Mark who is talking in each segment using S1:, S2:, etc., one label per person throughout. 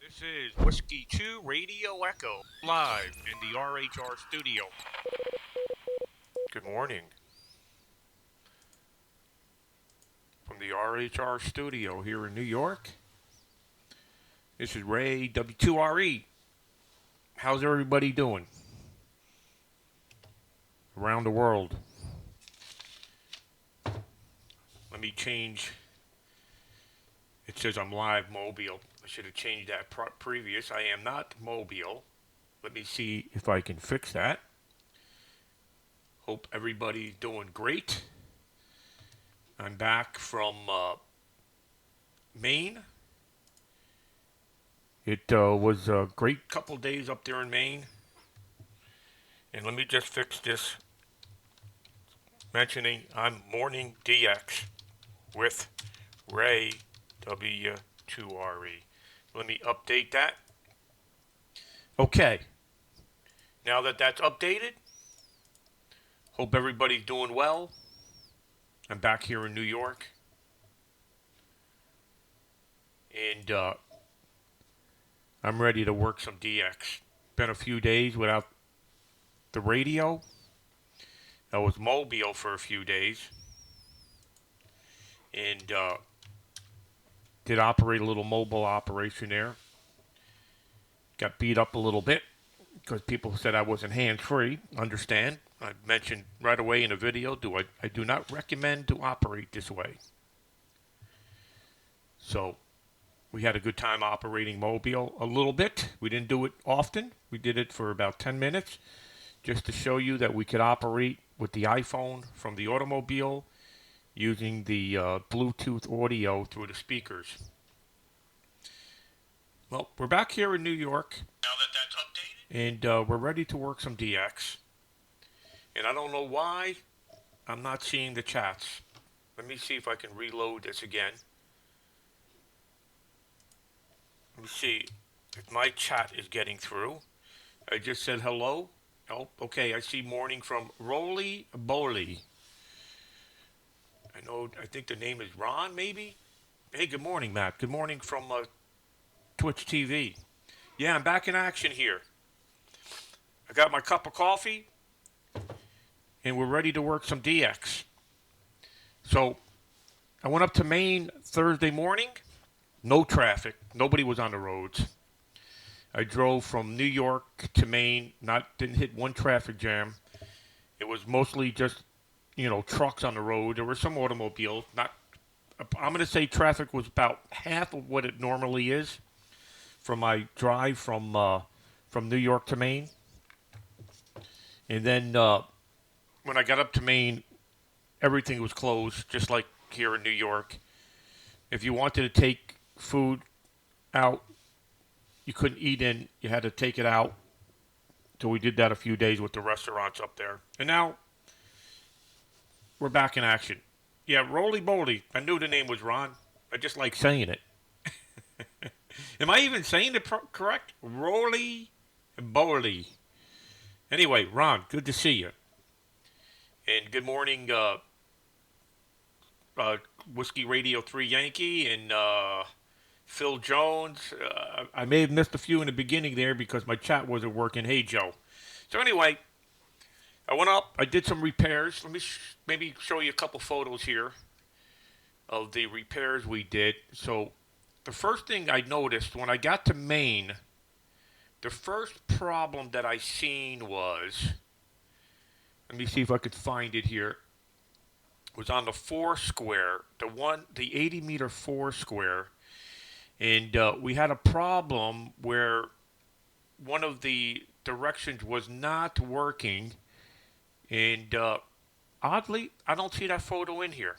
S1: This is Whiskey 2 Radio Echo, live in the RHR studio. Good morning. From the RHR studio here in New York, this is Ray W2RE. How's everybody doing? Around the world. Let me change. It says I'm live Mobile. I should have changed that previous. I am not Mobile. Let me see if I can fix that. Hope everybody's doing great. I'm back from Maine. It was a great couple days up there in Maine. And let me just fix this. Mentioning I'm MorningDX with Ray W2RE. Let me update that. Okay. Now that that's updated, hope everybody's doing well. I'm back here in New York. And I'm ready to work some DX. Been a few days without the radio. I was mobile for a few days. And did operate a little mobile operation there. Got beat up a little bit because people said I wasn't hands-free. Understand. I mentioned right away in the video, I do not recommend to operate this way. So we had a good time operating mobile a little bit. We didn't do it often. We did it for about 10 minutes just to show you that we could operate with the iPhone from the automobile using the Bluetooth audio through the speakers. Well, we're back here in New York. Now that that's updated. And we're ready to work some DX. And I don't know why I'm not seeing the chats. Let me see if I can reload this again. Let me see if my chat is getting through. I just said hello. Oh, okay, I see morning from Roly Boly. I think the name is Ron, maybe? Hey, good morning, Matt. Good morning from Twitch TV. Yeah, I'm back in action here. I got my cup of coffee, and we're ready to work some DX. So, I went up to Maine Thursday morning. No traffic. Nobody was on the roads. I drove from New York to Maine. Didn't hit one traffic jam. It was mostly just trucks on the road. There were some automobiles. I'm going to say traffic was about half of what it normally is from my drive from New York to Maine. And then when I got up to Maine, everything was closed, just like here in New York. If you wanted to take food out, you couldn't eat in. You had to take it out. So we did that a few days with the restaurants up there. And now we're back in action. Yeah, Roly Boly. I knew the name was Ron. I just like saying it. Am I even saying it correct? Roly Boly. Anyway, Ron, good to see you. And good morning, Whiskey Radio 3 Yankee and Phil Jones. I may have missed a few in the beginning there because my chat wasn't working. Hey, Joe. So anyway, I went up. I did some repairs. Let me maybe show you a couple photos here of the repairs we did. So the first thing I noticed when I got to Maine, the first problem that I seen was, let me see if I could find it here, was on the Foursquare, the 80-meter Foursquare. And we had a problem where one of the directions was not working. And oddly, I don't see that photo in here.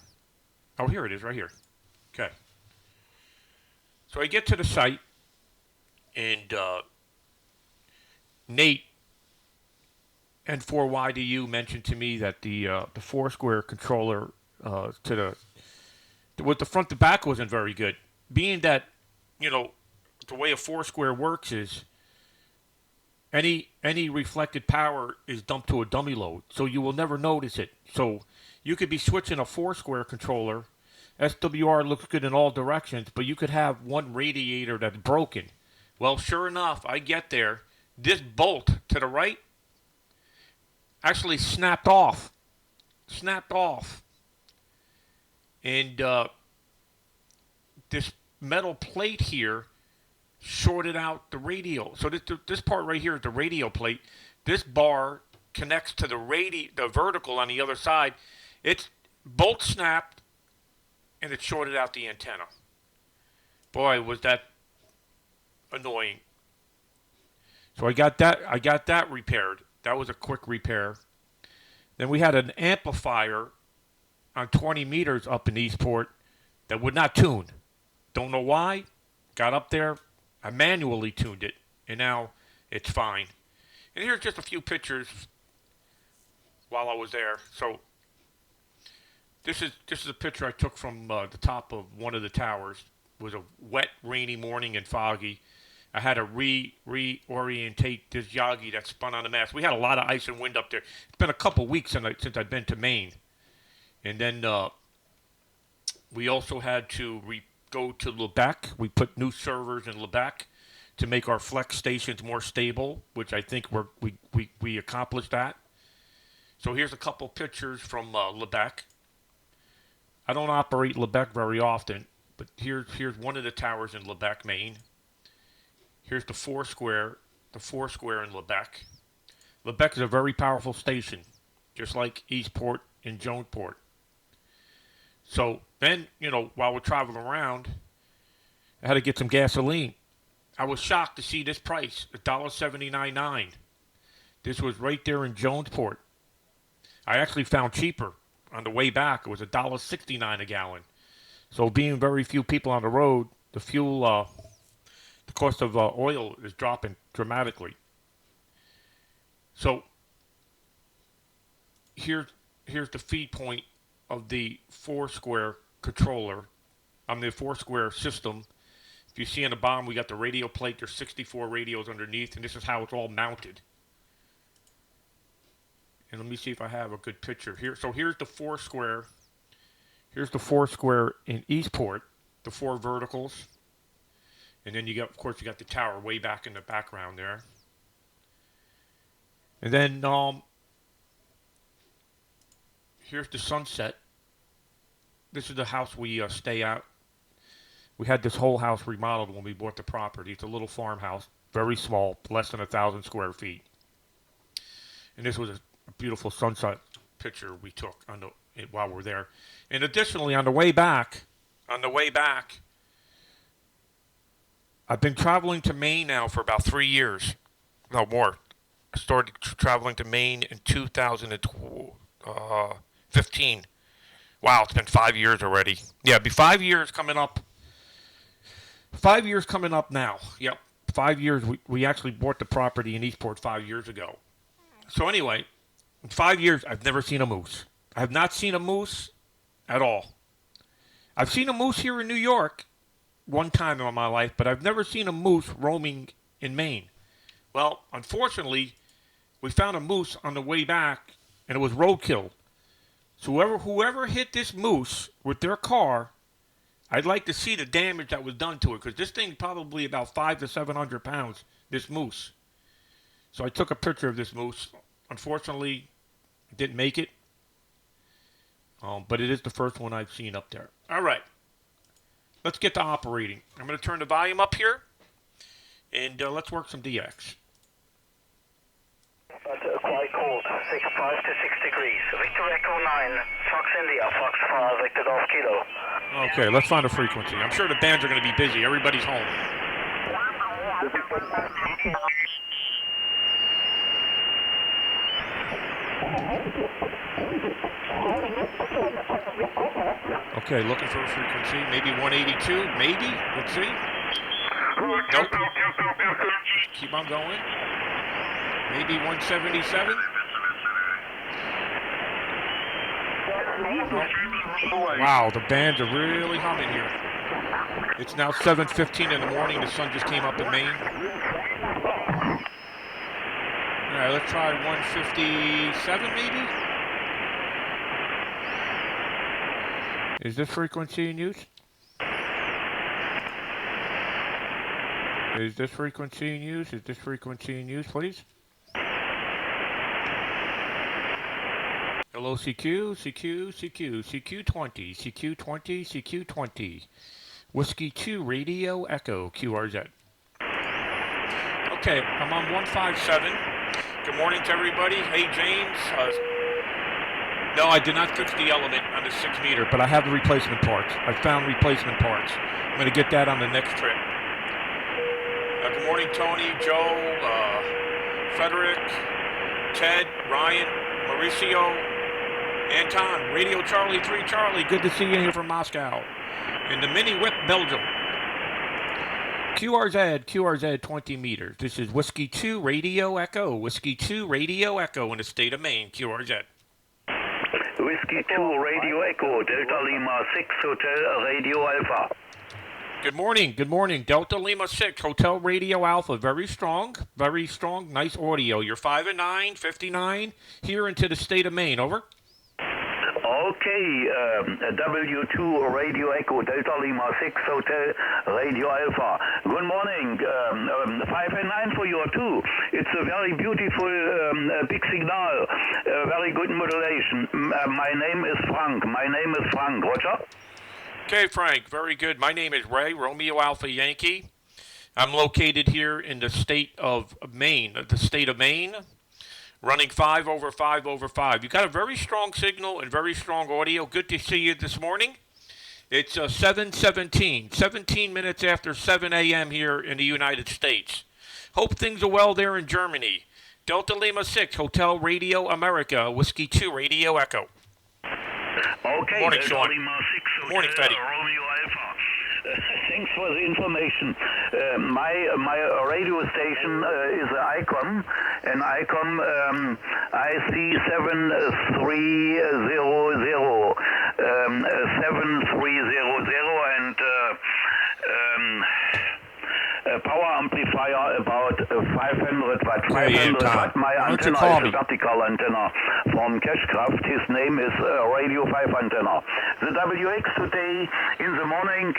S1: Oh, here it is, right here. Okay. So I get to the site, and Nate N4YDU mentioned to me that the Foursquare controller with the front to back wasn't very good. Being that, the way a Foursquare works is any reflected power is dumped to a dummy load, so you will never notice it. So you could be switching a Foursquare controller. SWR looks good in all directions, but you could have one radiator that's broken. Well, sure enough, I get there. This bolt to the right actually snapped off. Snapped off. And this metal plate here shorted out the radio. So this part right here is the radio plate. This bar connects to the vertical on the other side. It's bolt snapped and it shorted out the antenna. Boy, was that annoying. So I got that repaired. That was a quick repair. Then we had an amplifier on 20 meters up in Eastport that would not tune. Don't know why. Got up there. I manually tuned it, and now it's fine. And here's just a few pictures while I was there. So this is a picture I took from the top of one of the towers. It was a wet, rainy morning and foggy. I had to reorientate this Yagi that spun on the mast. We had a lot of ice and wind up there. It's been a couple weeks since I've been to Maine. And then we also had to go to Lebec. We put new servers in Lebec to make our flex stations more stable, which I think we accomplished that. So here's a couple pictures from Lebec. I don't operate Lebec very often, but here's one of the towers in Lebec, Maine. Here's the Foursquare in Lebec. Lebec is a very powerful station, just like Eastport and Jonesport. So then, while we're traveling around, I had to get some gasoline. I was shocked to see this price, $1.79.9. This was right there in Jonesport. I actually found cheaper on the way back. It was $1.69 a gallon. So being very few people on the road, the fuel, the cost of oil is dropping dramatically. So here's the feed point of the Foursquare controller. On the Foursquare system, if you see on the bottom, we got the radio plate. There's 64 radios underneath, and this is how it's all mounted. And let me see if I have a good picture here. So here's the Foursquare. Here's the Foursquare in Eastport, the four verticals. And then you got the tower way back in the background there. And then here's the sunset. This is the house we stay at. We had this whole house remodeled when we bought the property. It's a little farmhouse, very small, less than 1,000 square feet. And this was a beautiful sunset picture we took while we're there. And additionally, on the way back, I've been traveling to Maine now for about 3 years. No, more. I started traveling to Maine in 2015. Wow, it's been 5 years already. Yeah, it'll be 5 years coming up. 5 years coming up now. Yep, 5 years. We actually bought the property in Eastport 5 years ago. So anyway, in 5 years, I've never seen a moose. I have not seen a moose at all. I've seen a moose here in New York one time in my life, but I've never seen a moose roaming in Maine. Well, unfortunately, we found a moose on the way back, and it was roadkill. So whoever hit this moose with their car, I'd like to see the damage that was done to it, because this thing probably about 500 to 700 pounds, this moose. So I took a picture of this moose. Unfortunately, it didn't make it, but it is the first one I've seen up there. All right. Let's get to operating. I'm going to turn the volume up here, and let's work some DX.
S2: Quite cold, 5 to 6 degrees. Victor Echo 9, Fox India, Fox 5, Victor Golf Kilo.
S1: Okay, let's find a frequency. I'm sure the bands are going to be busy. Everybody's home. Okay, looking for a frequency. Maybe 182, maybe? Let's see. Nope. Keep on going. Maybe 177. Nope. Wow, the bands are really humming here. It's now 7:15 in the morning. The sun just came up in Maine. All right, let's try 157 maybe. Is this frequency in use? Is this frequency in use? Is this frequency in use, please? Hello, CQ, CQ, CQ, CQ20, CQ20, CQ20. Whiskey 2 Radio Echo QRZ. Okay, I'm on 157. Good morning to everybody. Hey, James. No, I did not fix the element on the 6 meter, but I have the replacement parts. I found replacement parts. I'm going to get that on the next trip. Good morning, Tony, Joe, Frederick, Ted, Ryan, Mauricio, Anton, Radio Charlie 3 Charlie. Good to see you here from Moscow. In the Mini Whip, Belgium. QRZ 20 meters. This is Whiskey 2 Radio Echo. Whiskey 2 Radio Echo in the state of Maine, QRZ.
S3: Whiskey 2 Radio Echo, Delta Lima 6 Hotel Radio Alpha.
S1: Good morning, Delta Lima 6 Hotel Radio Alpha. Very strong, nice audio. You're 5 and 9, 59, here into the state of Maine, over.
S3: Okay, W2 Radio Echo, Delta Lima 6 Hotel Radio Alpha. Good morning, 5 and 9 for you too. It's a very beautiful big signal, very good modulation. My name is Frank, Roger?
S1: Okay, Frank, very good. My name is Ray, Romeo Alpha Yankee. I'm located here in the state of Maine, running 5 over 5 over 5. You got a very strong signal and very strong audio. Good to see you this morning. It's 7:17, 17 minutes after 7 a.m. here in the United States. Hope things are well there in Germany. Delta Lima 6, Hotel Radio America, Whiskey 2 Radio Echo.
S3: Okay,
S1: Morning,
S3: Delta
S1: Sean.
S3: Lima 6 Hotel
S1: Morning, Fetty.
S3: Romeo Alpha. Thanks for the information. My radio station is an Icon, and Icon IC7300, 7300, and power amplifier about 500 watt. 500 watt. My antenna is a vertical antenna from Cashcraft. His name is Radio 5 antenna. The WX today in the morning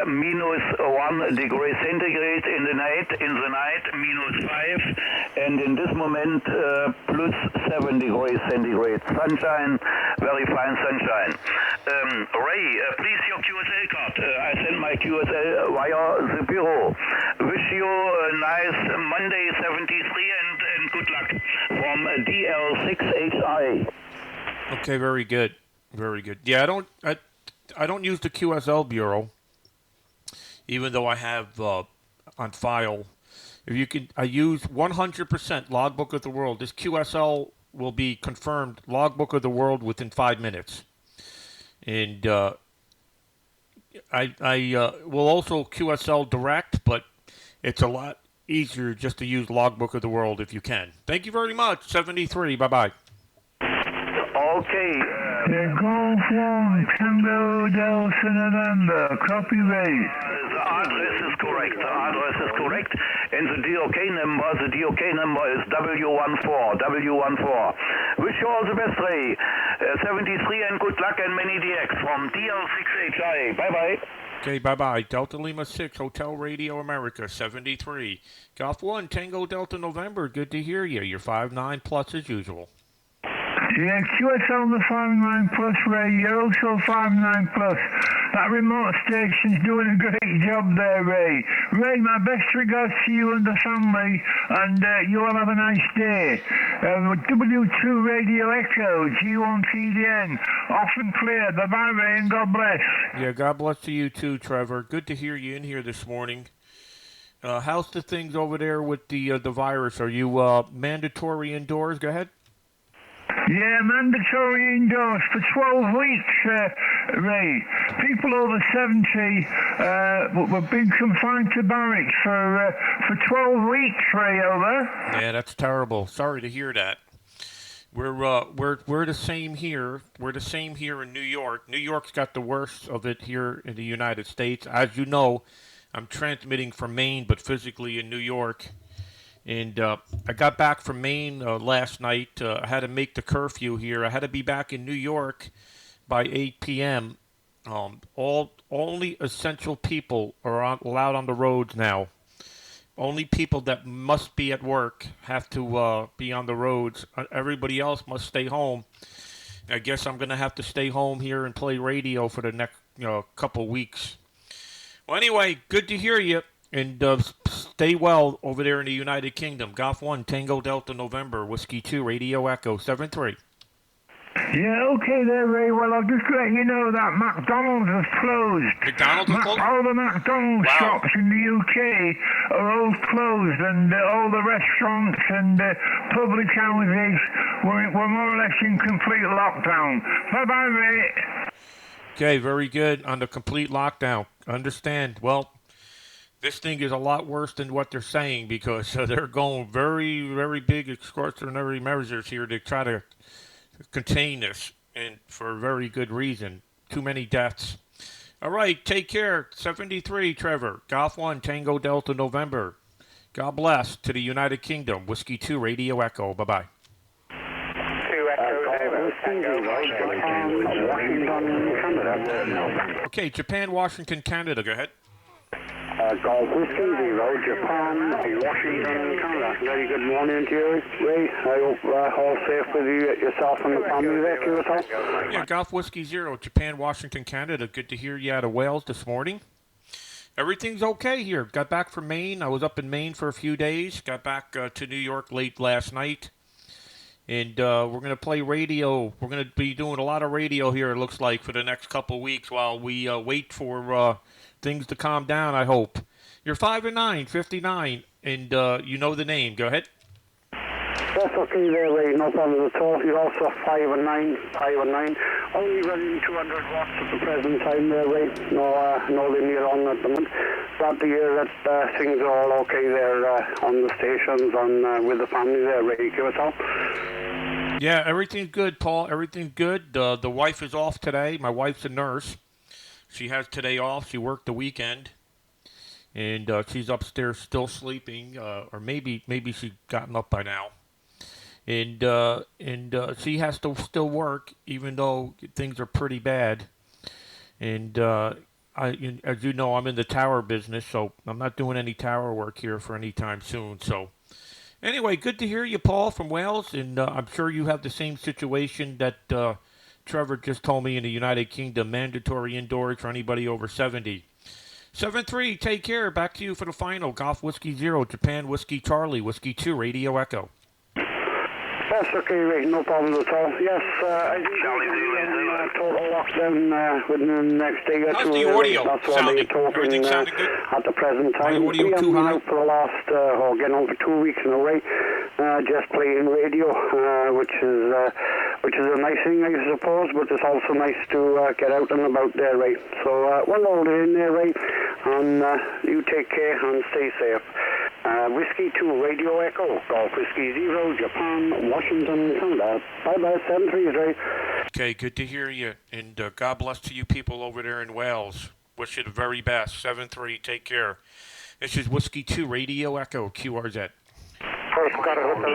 S3: minus 1 degree centigrade, in the night minus 5, and in this moment plus 7 degrees centigrade. Sunshine, very fine sunshine. Ray, please your QSL card. I sent my QSL via the bureau. Wish you a nice Monday 73 and good luck from DL6HI.
S1: Okay, very good. Yeah, I don't use the QSL bureau, even though I have on file. If you can, I use 100% Logbook of the World. This QSL will be confirmed Logbook of the World within 5 minutes, and I will also QSL Direct, but it's a lot easier just to use Logbook of the World if you can. Thank you very much. 73. Bye-bye.
S3: Okay.
S4: Golf 1, Tango Delta November. Copy rate.
S3: The address is correct. And the DOK number is W14. Wish you all the best, Ray. 73 and good luck and many DX from DL6HI. Bye-bye.
S1: Okay, bye-bye. Delta Lima 6, Hotel Radio America, 73. Golf 1, Tango Delta November. Good to hear you. You're 5'9" plus as usual.
S4: Yeah, QSL the 59 plus, Ray. You're also 59 plus. That remote station's doing a great job there, Ray. Ray, my best regards to you and the family, and you all have a nice day. W2 Radio Echo, G1TDN, off and clear. Bye-bye, Ray, and God bless.
S1: Yeah, God bless to you too, Trevor. Good to hear you in here this morning. How's the things over there with the virus? Are you mandatory indoors? Go ahead.
S4: Yeah, mandatory indoors for 12 weeks, Ray. People over 70 were being confined to barracks for 12 weeks, Ray, over.
S1: Yeah, that's terrible. Sorry to hear that. We're the same here. We're the same here in New York. New York's got the worst of it here in the United States. As you know, I'm transmitting from Maine, but physically in New York. And I got back from Maine last night. I had to make the curfew here. I had to be back in New York by 8 p.m. Only essential people are allowed on the roads now. only people that must be at work have to be on the roads. Everybody else must stay home. I guess I'm going to have to stay home here and play radio for the next couple weeks. Well, anyway, good to hear you. And stay well over there in the United Kingdom. Golf 1, Tango Delta November, Whiskey 2, Radio Echo 73.
S4: Yeah, okay there, Ray. Well, I'll just let you know that McDonald's has closed.
S1: McDonald's is closed?
S4: All the McDonald's shops in the UK are all closed, and all the restaurants and public houses were more or less in complete lockdown. Bye-bye, Ray.
S1: Okay, very good. On the complete lockdown. Understand. Well, this thing is a lot worse than what they're saying because they're going very, very big extraordinary measures here to try to contain this, and for a very good reason. Too many deaths. All right, take care. 73, Trevor. Golf 1, Tango Delta November. God bless to the United Kingdom. Whiskey 2, Radio Echo. Bye-bye.
S2: 2 Echo, Tango,
S1: Okay, Japan, Washington, Canada. Go ahead.
S5: Golf Whiskey 0, Japan, Washington, Canada. Very good morning to you, Ray. I hope all safe with you, yourself and the family there, QSL.
S1: Yeah, Golf Whiskey 0, Japan, Washington, Canada. Good to hear you out of Wales this morning. Everything's okay here. Got back from Maine. I was up in Maine for a few days. Got back to New York late last night. And we're going to play radio. We're going to be doing a lot of radio here, it looks like, for the next couple weeks while we wait for things to calm down, I hope. You're 5-9, 59, and you know the name. Go ahead.
S5: That's okay there, Ray. No problem at all. You're also 5-9. Only running 200 watts at the present time there, Ray. No linear on at the moment. Glad to hear that things are all okay there on the stations and with the family there, Ray. Give us all.
S1: Yeah, everything's good, Paul. Everything's good. The wife is off today. My wife's a nurse. She has today off. She worked the weekend, and she's upstairs still sleeping, or maybe she's gotten up by now. And she has to still work, even though things are pretty bad. And as you know, I'm in the tower business, so I'm not doing any tower work here for any time soon. So anyway, good to hear you, Paul, from Wales, and I'm sure you have the same situation that Trevor just told me in the United Kingdom, mandatory indoors for anybody over 70. 7-3, take care. Back to you for the final. Golf Whiskey 0, Japan Whiskey Charlie, Whiskey 2, Radio Echo.
S5: That's okay, Ray. No problem at all. Yes, I think total lockdown within the next day or two.
S1: How's the audio
S5: That's what
S1: sounding?
S5: they're talking
S1: Everything sounding good?
S5: at the present time.
S1: My audio too high?
S5: For the last, getting on for 2 weeks in a way, just playing radio, which is a nice thing, I suppose, but it's also nice to get out and about there, Ray. So, we're all in there, Ray, and you take care and stay safe. Whiskey 2, Radio Echo, Golf Whiskey 0, Japan, Washington, Canada. Bye-bye, 7-3, Ray.
S1: Okay, good to hear you, and God bless to you people over there in Wales. Wish you the very best. 7-3, take care. This is Whiskey 2, Radio Echo, QRZ.
S5: First, got a hotel.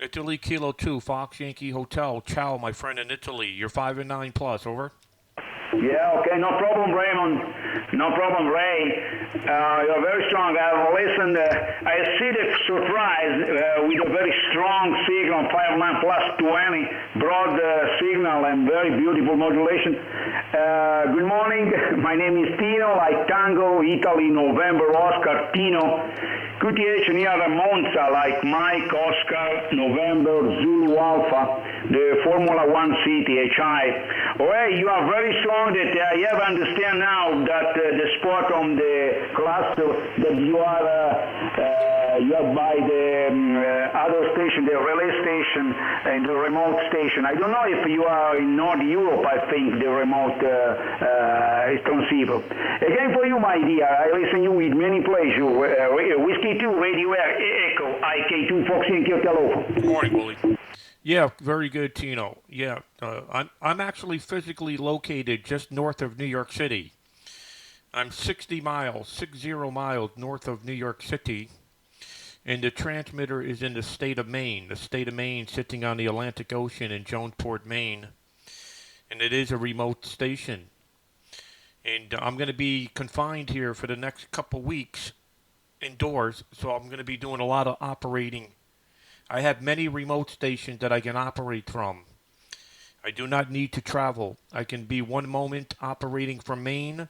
S1: Italy Kilo 2, Fox Yankee Hotel. Ciao, my friend in Italy. You're 5-9 plus, over.
S6: Yeah, okay, no problem, Raymond. No problem, Ray. You're very strong. I've listened. I see the surprise with a very strong signal, 5-9 plus 20, broad signal and very beautiful modulation. Good morning. My name is Tino, like Tango, Italy, November, Oscar, Tino. QTH near Monza, like Mike, Oscar, November, Zulu Alpha, the Formula 1 city, HI. Ray, you are very strong that I have understand now that the spot on the class that you are by the other station, the relay station and the remote station. I don't know if you are in North Europe, I think the remote is transceiver. Again for you, my dear, I listen you with many pleasure. Whiskey 2, Radio Echo, IK2, Fox Yankee Hotel.
S1: Good morning, Willie. Yeah, very good, Tino. Yeah, I'm actually physically located just north of New York City. I'm 60 miles north of New York City, and the transmitter is in the state of Maine. The state of Maine sitting on the Atlantic Ocean in Jonesport, Maine, and it is a remote station. And I'm going to be confined here for the next couple weeks indoors, so I'm going to be doing a lot of operating. I have many remote stations that I can operate from. I do not need to travel. I can be one moment operating from Maine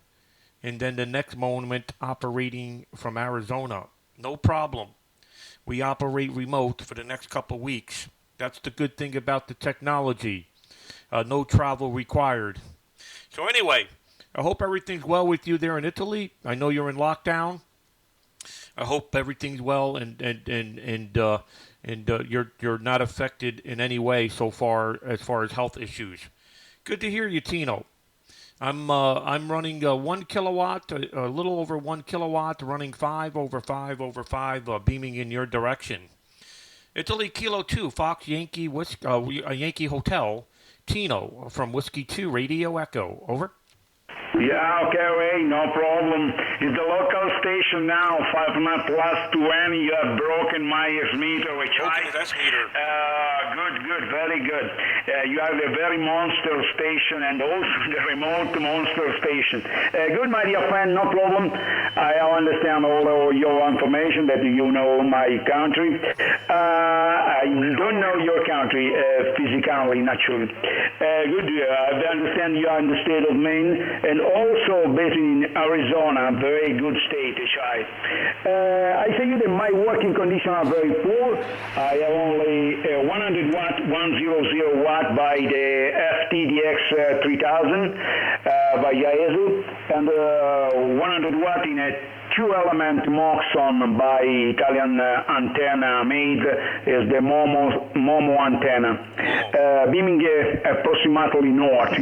S1: and then the next moment operating from Arizona. No problem. We operate remote for the next couple weeks. That's the good thing about the technology. No travel required. So anyway, I hope everything's well with you there in Italy. I know you're in lockdown. I hope everything's well and you're not affected in any way so far as health issues. Good to hear you, Tino. I'm running 1 kilowatt, a little over 1 kilowatt, running 5 over 5 over 5, beaming in your direction. Italy Kilo 2, Fox Yankee Yankee Hotel, Tino from Whiskey 2 Radio Echo. Over.
S6: Yeah, okay, Ray, no problem. It's the local station now, 500 plus 20. You have broken my meter, which
S1: meter.
S6: Good, very good. You have a very monster station and also the remote monster station. Good, my dear friend, no problem. I understand all your information that you know my country. I don't know your country physically, naturally. Good, I understand you are in the state of Maine and also based in Arizona, very good state, I say you that my working conditions are very poor. I have only 100 watt, 100 watt by the FTDX 3000 by Yaesu, and 100 watt in a two-element Moxon by Italian antenna made is the Momo antenna, beaming approximately north,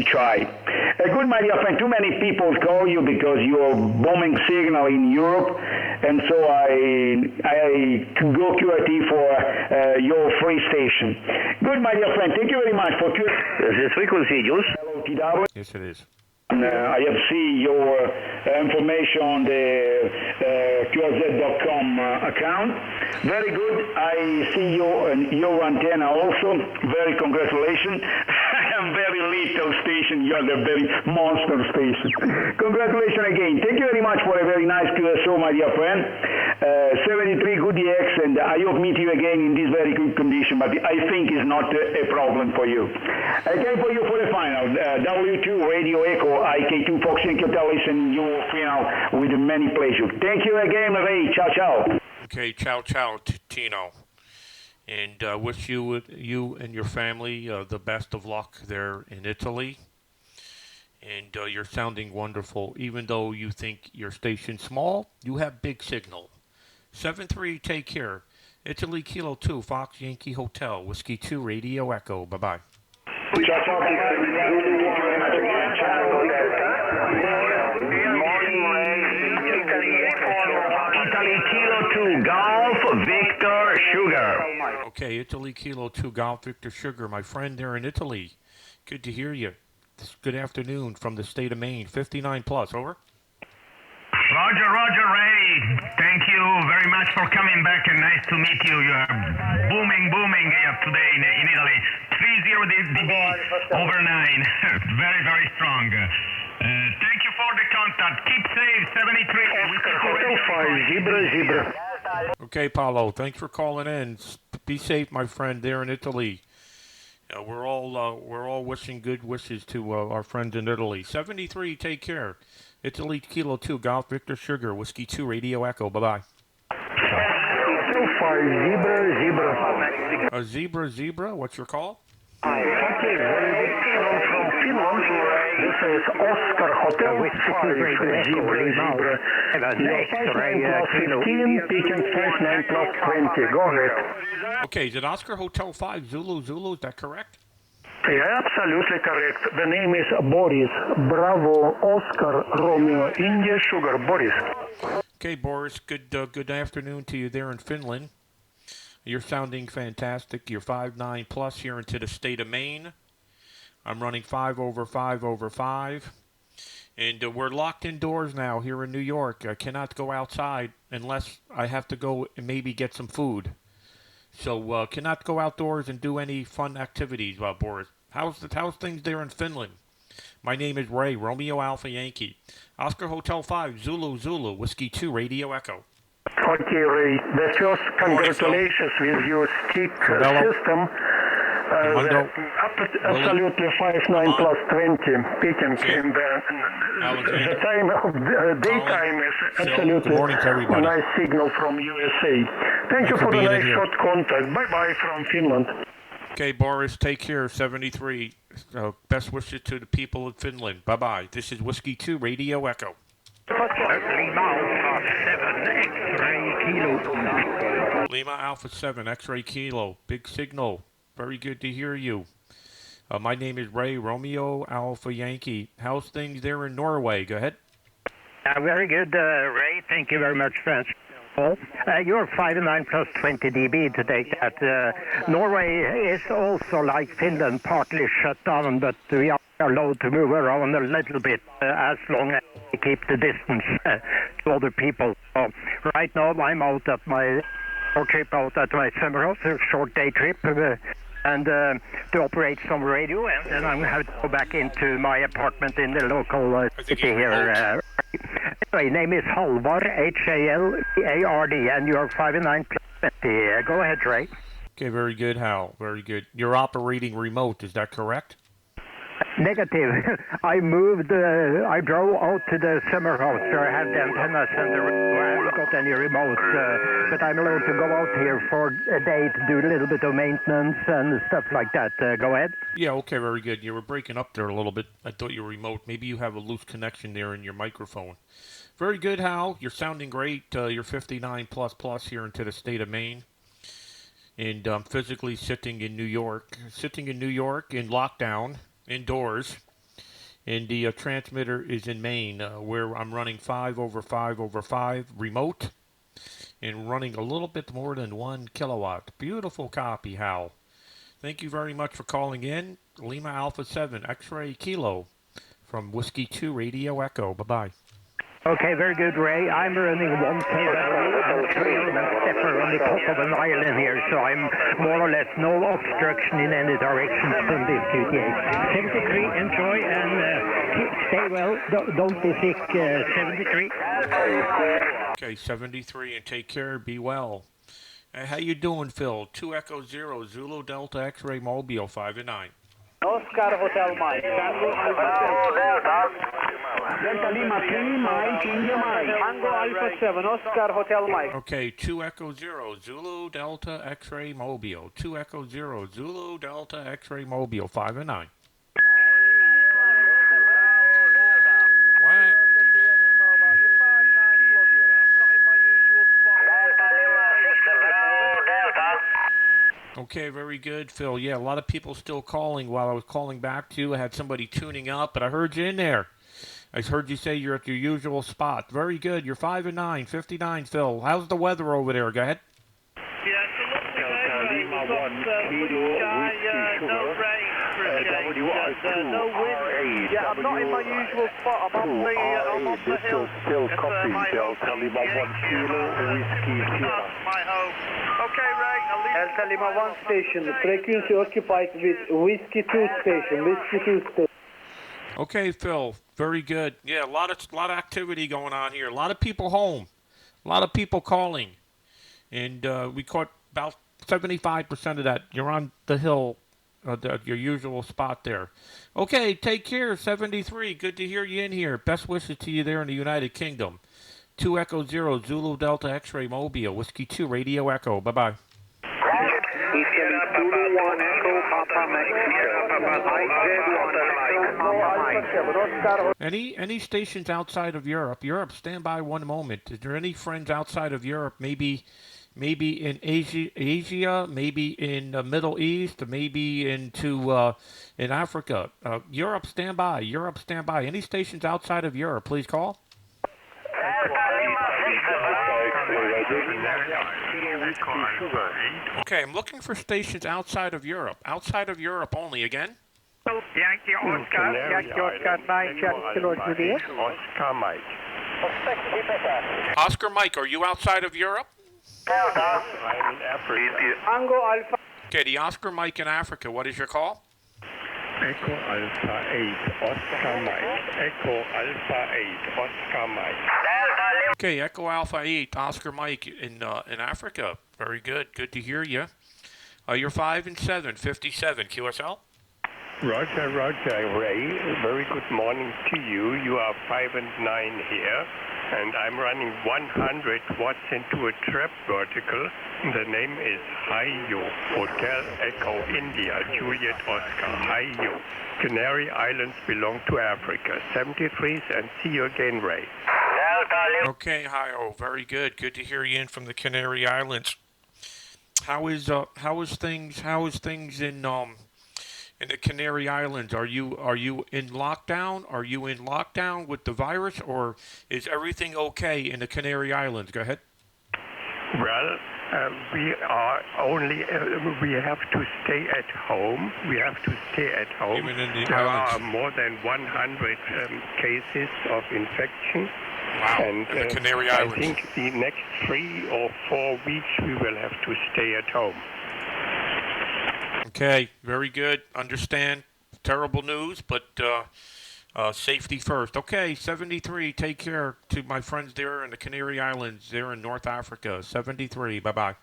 S6: good, my dear friend, too many people call you because you're bombing signal in Europe, and so I go QRT for your free station. Good, my dear friend, thank you very much for
S3: This week will see you.
S6: Hello, TW.
S1: Yes, it is.
S6: I have seen your information on the QRZ.com account. Very good. I see your antenna also. Very congratulations. I am very little station. You are the very monster station. Congratulations again. Thank you very much for a very nice QSO, my dear friend. 73 good DX, and I hope meet you again in this very good condition, but I think it's not a problem for you. Okay, for you for the final. W2 Radio Echo, IK2 Fox Yankee Hotel, listen your final with many pleasure. Thank you again, Ray. Ciao, ciao.
S1: Okay, ciao, Tino. And wish you and your family the best of luck there in Italy. And you're sounding wonderful. Even though you think your station's small, you have big signal. 7-3, take care. Italy Kilo 2, Fox Yankee Hotel, Whiskey 2 Radio Echo. Bye-bye.
S6: Ciao, ciao.
S3: Italy Kilo 2 Golf Victor Sugar.
S1: Okay, Italy Kilo 2 Golf Victor Sugar, my friend there in Italy. Good to hear you. Good afternoon from the state of Maine. 59 plus, over.
S7: Roger, Ray. Thank you very much for coming back and nice to meet you. You are booming here today in Italy. 30 dB over 9. Very strong. Thank you for the contact. Keep safe. 73.
S5: Zebra.
S1: Okay, Paolo. Thanks for calling in. Be safe, my friend, there in Italy. We're all wishing good wishes to our friends in Italy. 73. Take care. Italy Kilo 2 Golf Victor Sugar Whiskey 2 Radio Echo. Bye-bye. Zebra. What's your call?
S5: Hi, from Finland. This is Oscar Hotel with Zebra. Plus 15, Pekin 59 plus 20. Go ahead.
S1: Okay, is it Oscar Hotel 5 Zulu? Is that correct?
S5: Yeah, absolutely correct. The name is Boris. Bravo, Oscar, Romeo, India, Sugar, Boris.
S1: Okay, Boris, good afternoon to you there in Finland. You're sounding fantastic. You're 5'9 plus here into the state of Maine. I'm running 5 over 5 over 5. And we're locked indoors now here in New York. I cannot go outside unless I have to go and maybe get some food. So cannot go outdoors and do any fun activities, Boris. How's things there in Finland? My name is Ray, Romeo Alpha Yankee. Oscar Hotel 5, Zulu Zulu, Whiskey 2, Radio Echo.
S8: Okay, Ray. The first congratulations with your stick system. Absolutely 5-9 plus 20 picking in the time of daytime is absolutely a nice signal from USA. Thank you for the nice short contact. Bye-bye from Finland.
S1: Okay, Boris, take care, 73. Best wishes to the people of Finland. Bye-bye. This is Whiskey 2, Radio Echo. Lima Alpha 7, X-Ray Kilo. Big signal. Very good to hear you. My name is Ray, Romeo Alpha Yankee. How's things there in Norway? Go ahead.
S9: Very good, Ray. Thank you very much, friends. You're 5-9 plus 20 dB to take that. Norway is also like Finland, partly shut down, but we are allowed to move around a little bit as long as we keep the distance to other people. So right now I'm out at my summer house, a short day trip, and to operate some radio, and then I'm going to have to go back into my apartment in the local city here. Anyway, name is Halvard, Halvard, and you're 5-9 plus 20. Go ahead, Ray.
S1: Okay, very good, Hal. Very good. You're operating remote, is that correct?
S9: Negative. I moved, I drove out to the summer house where I have the antennas and I haven't got any remote, but I'm allowed to go out here for a day to do a little bit of maintenance and stuff like that. Go ahead.
S1: Yeah, okay, very good. You were breaking up there a little bit. I thought you were remote. Maybe you have a loose connection there in your microphone. Very good, Hal. You're sounding great. You're 59 plus here into the state of Maine. And I'm physically sitting in New York in lockdown. Indoors, and the transmitter is in Maine, where I'm running 5/5/5 remote, and running a little bit more than 1 kilowatt. Beautiful copy, Hal. Thank you very much for calling in. Lima Alpha 7, X-Ray Kilo, from Whiskey 2 Radio Echo. Bye-bye.
S9: Okay, very good, Ray. I'm running 1 kilowatt stepper on the top of an island here, so I'm more or less no obstruction in any direction from this QTA. 73, enjoy and stay well. Don't be sick, 73.
S1: Okay, 73, and take care. Be well. How you doing, Phil? 2 Echo 0, Zulu Delta X-Ray Mobile, 5-9.
S2: Oscar Hotel Mike. Delta Lima 3, Mike, India Mike. Tango Alpha 7, Oscar Hotel Mike.
S1: Okay, 2 Echo 0, Zulu Delta X-Ray Mobile. 2 Echo 0, Zulu Delta X-Ray Mobile, 5-9. What? Okay, very good, Phil. Yeah, a lot of people still calling while I was calling back to you. I had somebody tuning up, but I heard you in there. I heard you say you're at your usual spot. Very good. You're 5-9, 59, Phil. How's the weather over there? Go ahead.
S10: Yeah, it's a lovely day. We've got blue sky, no rain for a change, no wind. Yeah, I'm not in my usual spot. I'm on the hill.
S8: Still copy, Delta Lima 1 Kilo, Whiskey Sierra.
S10: That's my home. Okay, Ray, I'll leave.
S2: Delta Lima 1 station, frequency occupied with Whiskey 2 station, Whiskey 2 station.
S1: Okay, Phil. Very good. Yeah, a lot of activity going on here. A lot of people home. A lot of people calling. And we caught about 75% of that. You're on the hill, your usual spot there. Okay, take care, 73. Good to hear you in here. Best wishes to you there in the United Kingdom. 2 Echo 0, Zulu Delta X-Ray Mobile, Whiskey 2 Radio Echo. Bye-bye. Any stations outside of Europe? Europe, stand by one moment. Is there any friends outside of Europe? Maybe in Asia, maybe in the Middle East, maybe in Africa. Europe, stand by. Europe, stand by. Any stations outside of Europe? Please call. Okay, I'm looking for stations outside of Europe. Outside of Europe only. Again.
S9: Yankee Oscar, Yankee Oscar, Mike,
S8: Oscar Mike.
S1: Oscar Mike, are you outside of Europe?
S8: I'm in Africa.
S2: Tango Alpha.
S1: Okay, the Oscar Mike in Africa. What is your call?
S8: Echo Alpha 8, Oscar Mike. Echo Alpha 8, Oscar Mike.
S1: Okay, Echo Alpha 8, Oscar Mike in Africa. Very good. Good to hear you. You're 5 and 7, 57 QSL.
S8: Roger, Ray. Very good morning to you. You are 5 and 9 here, and I'm running 100 watts into a trap vertical. The name is Hayo, Hotel Echo India, Juliet Oscar, Hayo. Canary Islands belong to Africa. 73s, and see you again, Ray.
S1: Okay, Hayo, very good. Good to hear you in from the Canary Islands. How is things in the Canary Islands? Are you in lockdown? Are you in lockdown with the virus, or is everything okay in the Canary Islands? Go ahead.
S8: Well, we are only, we have to stay at home.
S1: Even in the
S8: there
S1: islands.
S8: are more than 100 cases of infection.
S1: Wow,
S8: And
S1: in the Canary Islands.
S8: I think the next 3 or 4 weeks we will have to stay at home.
S1: Okay, very good. Understand. Terrible news, but safety first. Okay, 73. Take care to my friends there in the Canary Islands. They're in North Africa. 73. Bye-bye.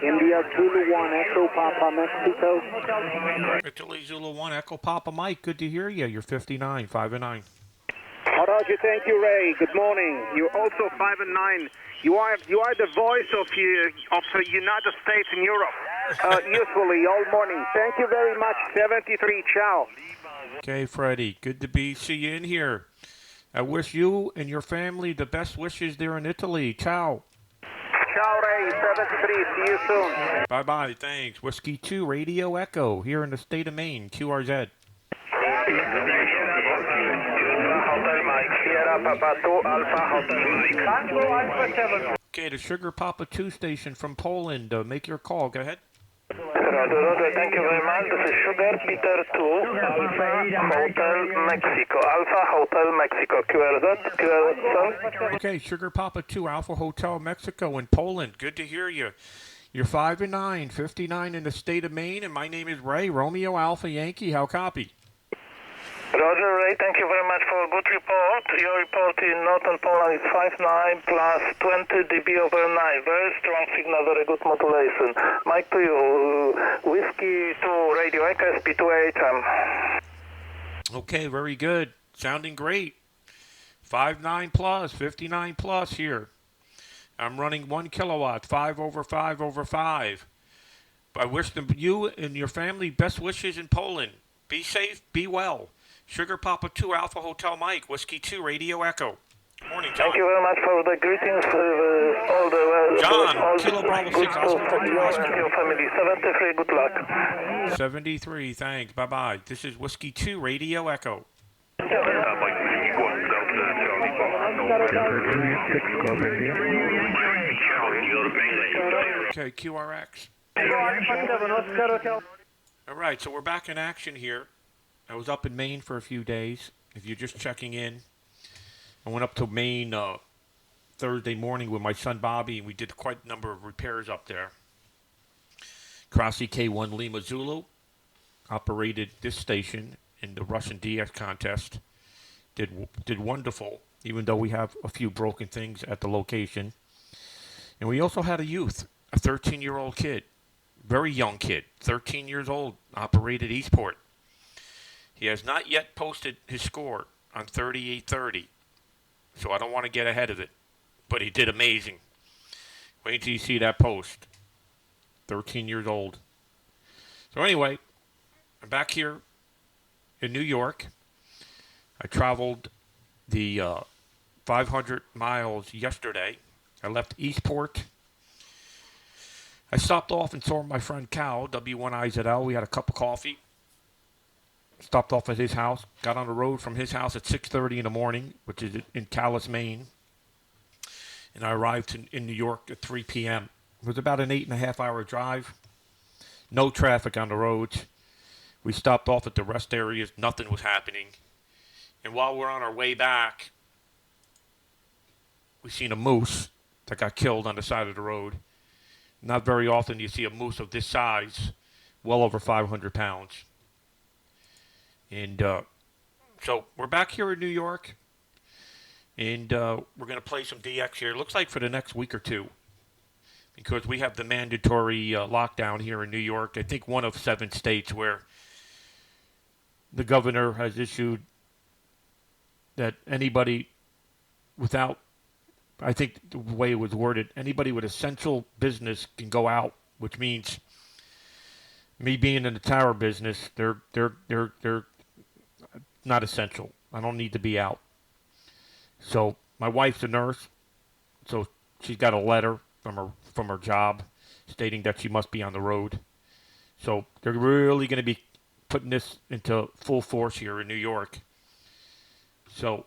S5: India Zulu 1 Echo Papa Mexico.
S1: Italy Zulu 1 Echo Papa Mike. Good to hear you. You're 59, 5 and 9.
S11: Roger, thank you, Ray. Good morning. You're also 5 and 9. You are the voice of the United States in Europe. Usually all morning. Thank you very much. 73. Ciao.
S1: Okay, Freddie. Good to see you in here. I wish you and your family the best wishes there in Italy. Ciao.
S11: Ciao, Ray. 73. See you soon.
S1: Bye-bye. Thanks. Whiskey 2 Radio Echo here in the state of Maine. QRZ. Okay, the Sugar Papa 2 station from Poland. Make your call. Go ahead.
S11: Roger, thank you very much. This is Sugar Peter 2, Alpha Hotel Mexico. Alpha Hotel Mexico. QRZ.
S1: Okay, Sugar Papa 2, Alpha Hotel Mexico in Poland. Good to hear you. You're 5 and 9, 59 in the state of Maine, and my name is Ray, Romeo Alpha Yankee. How copy?
S11: Roger, Ray, thank you very much for a good report. Your report in Northern Poland is 5.9 plus 20 dB over 9. Very strong signal, very good modulation. Mike to you, Whiskey to Radio Echo SP2HM.
S1: Okay, very good. Sounding great. 5.9 plus, 59 plus here. I'm running 1 kilowatt, 5 over 5 over 5. I wish you and your family best wishes in Poland. Be safe, be well. Sugar Papa 2 Alpha Hotel Mike, Whiskey 2 Radio Echo. Morning, John.
S11: Thank you very much for the greetings. All the
S1: John, Kilo Bravo 6 Oscar.
S11: your family. 73, good luck.
S1: 73, thanks. Bye-bye. This is Whiskey 2 Radio Echo. Okay, QRX. All right, so we're back in action here. I was up in Maine for a few days. If you're just checking in, I went up to Maine Thursday morning with my son Bobby, and we did quite a number of repairs up there. Crossy K1 Lima Zulu operated this station in the Russian DX contest. Did wonderful, even though we have a few broken things at the location. And we also had a youth, a 13-year-old kid, very young kid, 13 years old, operated Eastport. He has not yet posted his score on 3830, so I don't want to get ahead of it, but he did amazing. Wait until you see that post. 13 years old. So anyway, I'm back here in New York. I traveled the 500 miles yesterday. I left Eastport. I stopped off and saw my friend Cal, W1IZL. We had a cup of coffee. Stopped off at his house. Got on the road from his house at 6:30 in the morning, which is in Calais, Maine. And I arrived in New York at 3 p.m. It was about an 8.5-hour drive. No traffic on the roads. We stopped off at the rest areas. Nothing was happening. And while we're on our way back, we seen a moose that got killed on the side of the road. Not very often you see a moose of this size, well over 500 pounds. And so we're back here in New York, and we're going to play some DX here. It looks like for the next week or two, because we have the mandatory lockdown here in New York. I think one of 7 states where the governor has issued that anybody without, I think the way it was worded, anybody with essential business can go out, which means me being in the tower business, they're not essential. I don't need to be out. So my wife's a nurse, so she's got a letter from her job stating that she must be on the road. So they're really going to be putting this into full force here in New York. So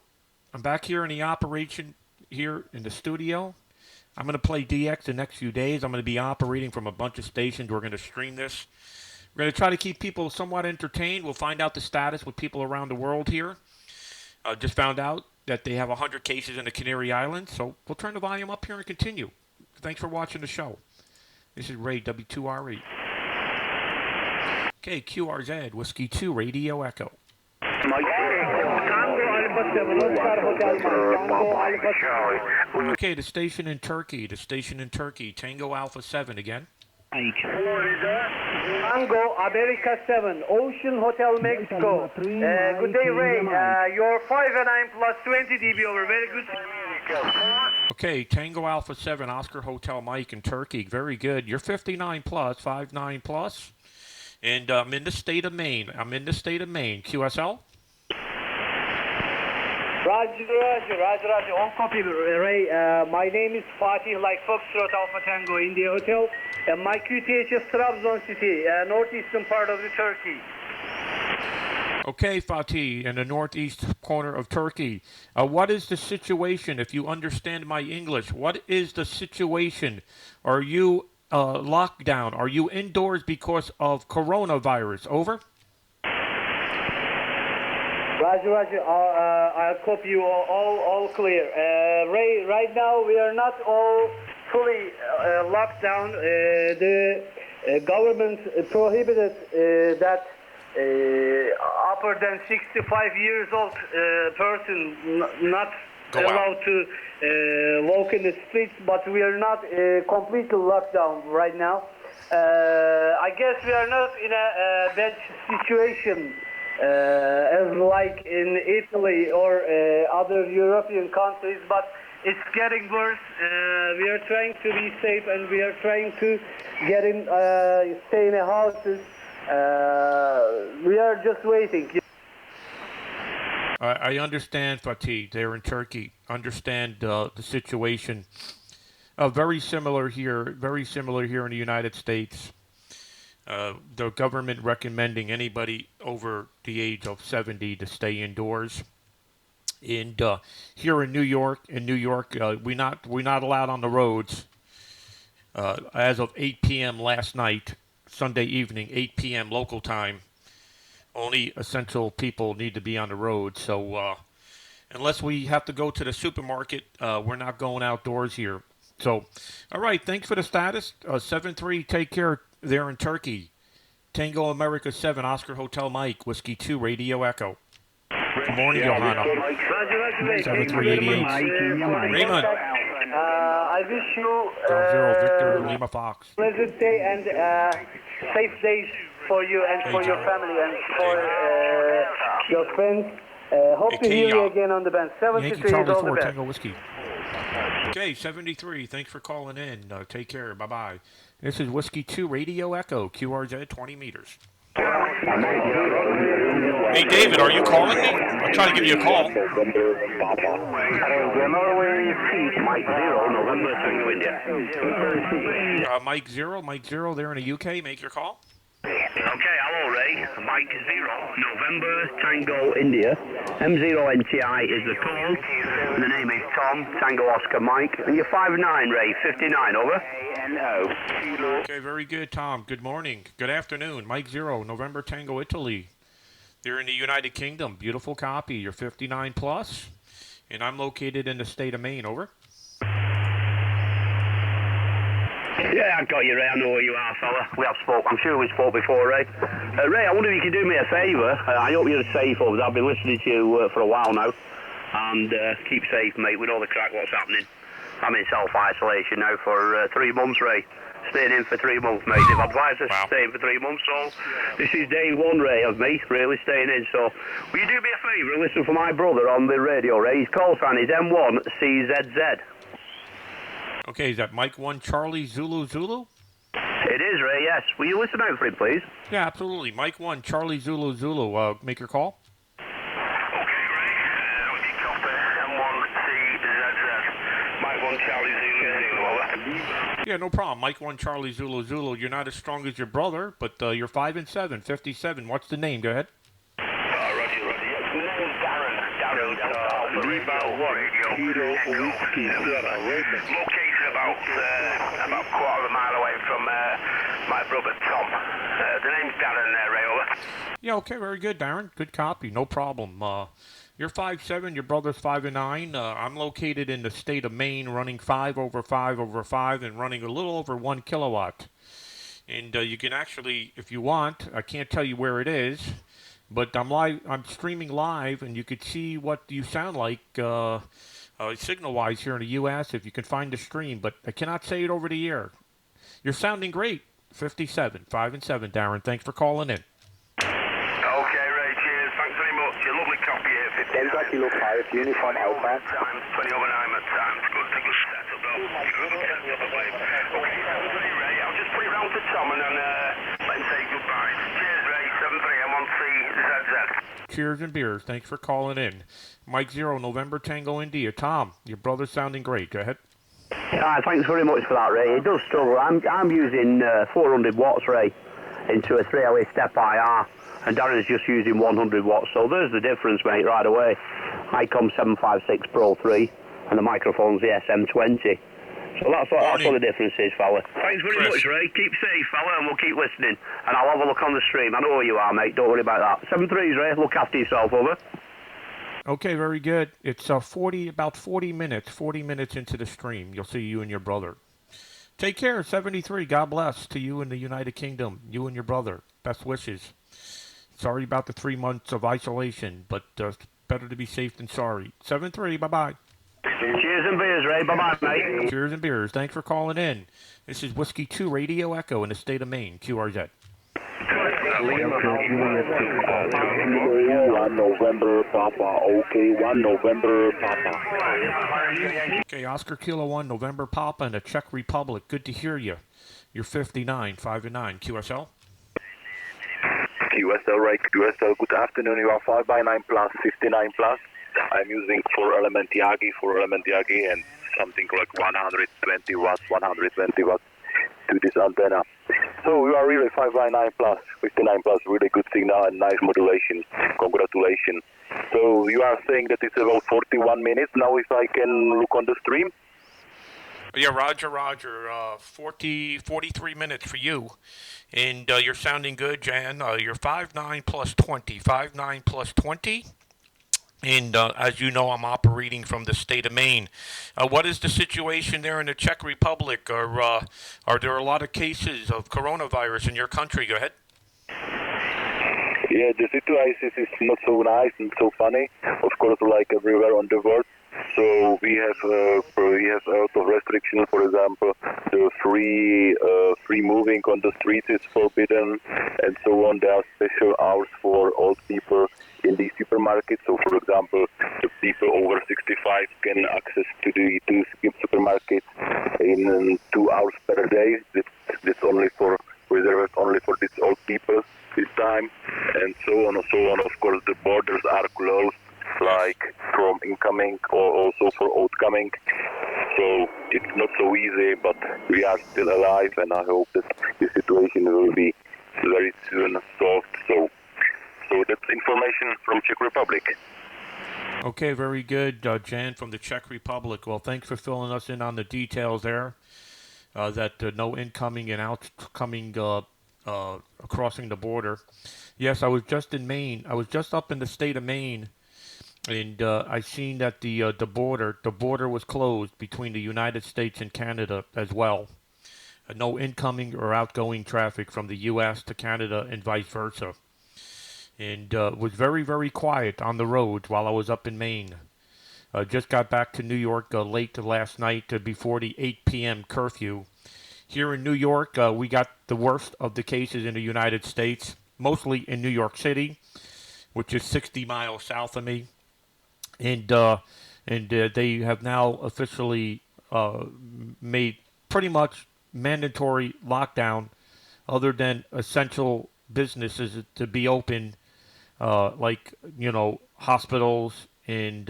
S1: I'm back here in the operation here in the studio. I'm going to play DX the next few days. I'm going to be operating from a bunch of stations. We're going to stream this. We're going to try to keep people somewhat entertained. We'll find out the status with people around the world here. Just found out that they have 100 cases in the Canary Islands, so we'll turn the volume up here and continue. Thanks for watching the show. This is Ray W2RE. Okay, QRZ, Whiskey 2, Radio Echo. Okay, the station in Turkey. Tango Alpha 7 again.
S10: Tango America 7, Ocean Hotel Mexico. Good day, Ray. You're 5 and 9 plus 20 dB over. Very good.
S1: Okay, Tango Alpha 7, Oscar Hotel Mike in Turkey. Very good. You're 59 plus, 59 plus. And I'm in the state of Maine. QSL?
S10: Roger. On copy, Ray. My name is Fatih, like Foxtrot Alpha Tango India Hotel. And my QTH is Trabzon City, northeastern part of the Turkey.
S1: Okay, Fatih, in the northeast corner of Turkey. What is the situation, if you understand my English? What is the situation? Are you locked down? Are you indoors because of coronavirus? Over?
S10: Roger. I'll copy you all clear. Ray, right now we are not all fully locked down. The government prohibited that upper than 65 years old person not allowed to walk in the streets, but we are not completely locked down right now. I guess we are not in a bad situation as like in Italy or other European countries, but it's getting worse. We are trying to be safe, and we are trying to get in, stay in the houses. We are just waiting.
S1: I understand, Fatih. They're in Turkey. Understand the situation. Very similar here in the United States. The government recommending anybody over the age of 70 to stay indoors. And here in New York, we're not allowed on the roads. As of 8 p.m. last night, Sunday evening, 8 p.m. local time, only essential people need to be on the road. So unless we have to go to the supermarket, we're not going outdoors here. So, all right, thanks for the status. 7-3, take care there in Turkey. Tango America 7, Oscar Hotel Mike, Whiskey 2, Radio Echo. Good morning, Johanna. 7388. Raymond.
S10: I wish you
S1: Victor Lima Fox.
S10: pleasant day and safe days for you and for your family and for your friends. Hope to hear you again on the band. 73 is all the best.
S1: Tango Whiskey. Okay, 73. Thanks for calling in. Take care. Bye-bye. This is Whiskey 2 Radio Echo, QRZ 20 meters. Hey, David, are you calling me? I'll try to give you a call. Mike Zero, there in the UK. Make your call.
S12: Okay, hello Ray, Mike Zero, November Tango India, M0NTI is the call, and the name is Tom, Tango Oscar Mike, and you're 5'9", Ray, 59, over.
S1: Okay, very good, Tom. Good morning. Good afternoon. Mike Zero, November Tango Italy. They're in the United Kingdom. Beautiful copy. You're 59 plus, and I'm located in the state of Maine, over.
S12: Yeah, I got you, Ray. I know who you are, fella. We have spoke. I'm sure we spoke before, Ray. Ray, I wonder if you could do me a favour. I hope you're safe over there. I've been listening to you for a while now. And keep safe, mate. We know the crack what's happening. I'm in self-isolation now for 3 months, Ray. Staying in for 3 months, mate. They've advised us to stay in for 3 months, so this is day one, Ray, of me really staying in. So will you do me a favour and listen for my brother on the radio, Ray? His call sign is M1CZZ.
S1: Okay, is that Mike 1 Charlie Zulu Zulu?
S12: It is, Ray, yes. Will you listen out for it, please?
S1: Yeah, absolutely. Mike 1 Charlie Zulu Zulu. Make your call. Yeah, no problem. Mike 1 Charlie Zulu Zulu. You're not as strong as your brother, but you're 5 and 7, 57. What's the name? Go ahead.
S11: Roger. Yes, the name is Darren. Located about quarter of a mile away from my brother Tom. The name's Darren there, Ray, over.
S1: Yeah, okay, very good, Darren. Good copy. No problem. You're 5'7", your brother's 5 and 9. I'm located in the state of Maine, running 5 over 5 over 5 and running a little over 1 kilowatt. And you can actually, if you want, I can't tell you where it is, but I'm streaming live, and you could see what you sound like signal-wise here in the U.S. if you can find the stream. But I cannot say it over the air. You're sounding great. 57, 5 and 7, Darren. Thanks for calling in.
S11: Okay, Ray. Cheers. Thanks very much. Your lovely copy here. 59.
S13: Denver Kilo 5, uniform outbound.
S11: Times 20 over 9 at times. Good setup, though. Okay, 73, Ray. I'll just put it round to Tom and then let him say goodbye. Cheers, Ray. 73 M1CZZ.
S1: Cheers and beers. Thanks for calling in. Mike 0, November Tango India. Tom, your brother's sounding great. Go ahead.
S12: Thanks very much for that, Ray. It does struggle. I'm using 400 watts, Ray, into a 3LA step IR, and Darren's just using 100 watts. So there's the difference, mate, right away. ICOM 756 Pro 3, and the microphone's the SM20. So that's what the difference is, fella. Thanks very much, Ray. Keep safe, fella, and we'll keep listening. And I'll have a look on the stream. I know where you are, mate. Don't worry about that. 7-3s, Ray. Look after yourself, over.
S1: Okay, very good. It's about 40 minutes into the stream. You'll see you and your brother. Take care, 73. God bless to you in the United Kingdom, you and your brother. Best wishes. Sorry about the 3 months of isolation, but it's better to be safe than sorry. 7-3, bye-bye.
S12: Cheers and beers, Ray. Bye-bye, mate.
S1: Cheers and beers. Thanks for calling in. This is Whiskey 2 Radio Echo in the state of Maine, QRZ.
S13: 1 November Papa. Okay, 1 November Papa.
S1: Okay, Oscar Kilo 1 November Papa in the Czech Republic. Good to hear you. You're 59, 5 and 9. QSL?
S13: QSL, right? QSL, good afternoon. You are 5x9 plus, 59 plus. I'm using 4-element Yagi, and something like 120 watts, 120 watts to this antenna. So you are really 5x9 plus, 59 plus, really good signal and nice modulation. Congratulations. So you are saying that it's about 41 minutes now if I can look on the stream?
S1: Yeah, Roger. 43 minutes for you. And you're sounding good, Jan. You're 5'9 plus 20. 5'9 plus 20. And as you know, I'm operating from the state of Maine. What is the situation there in the Czech Republic? Are there a lot of cases of coronavirus in your country? Go ahead.
S13: Yeah, the situation is not so nice and so funny. Of course, like everywhere on the world. So we have a lot of restrictions. For example, the free moving on the streets is forbidden, and so on. There are special hours for old people in the supermarkets. So, for example, the people over 65 can access to the supermarket in 2 hours per day. That's only for reserved only for these old people this time, and so on and so on. Of course, the borders are closed, like from incoming or also for outcoming. So it's not so easy, but we are still alive, and I hope that the situation will be very soon solved. So that's information from Czech Republic.
S1: Okay, very good, Jan from the Czech Republic. Well, thanks for filling us in on the details there. That no incoming and outcoming crossing the border. Yes, I was just in Maine. I was just up in the state of Maine, and I seen that the border was closed between the United States and Canada as well. no incoming or outgoing traffic from the U.S. to Canada and vice versa. And was very, very quiet on the roads while I was up in Maine. Just got back to New York late last night before the 8 p.m. curfew. Here in New York, we got the worst of the cases in the United States, mostly in New York City, which is 60 miles south of me. And they have now officially made pretty much mandatory lockdown other than essential businesses to be open, like, hospitals and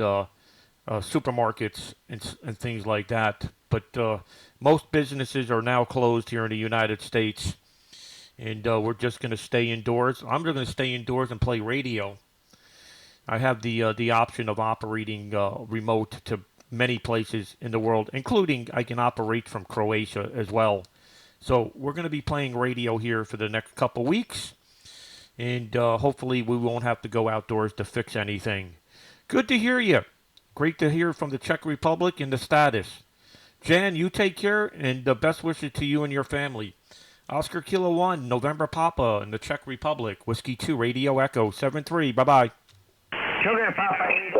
S1: supermarkets and things like that. But most businesses are now closed here in the United States, and we're just going to stay indoors. I'm going to stay indoors and play radio. I have the option of operating remote to many places in the world, including I can operate from Croatia as well. So we're going to be playing radio here for the next couple weeks, and hopefully we won't have to go outdoors to fix anything. Good to hear you. Great to hear from the Czech Republic and the status. Jan, you take care, and the best wishes to you and your family. Oscar Kilo 1, November Papa in the Czech Republic. Whiskey 2, Radio Echo 73. Bye-bye.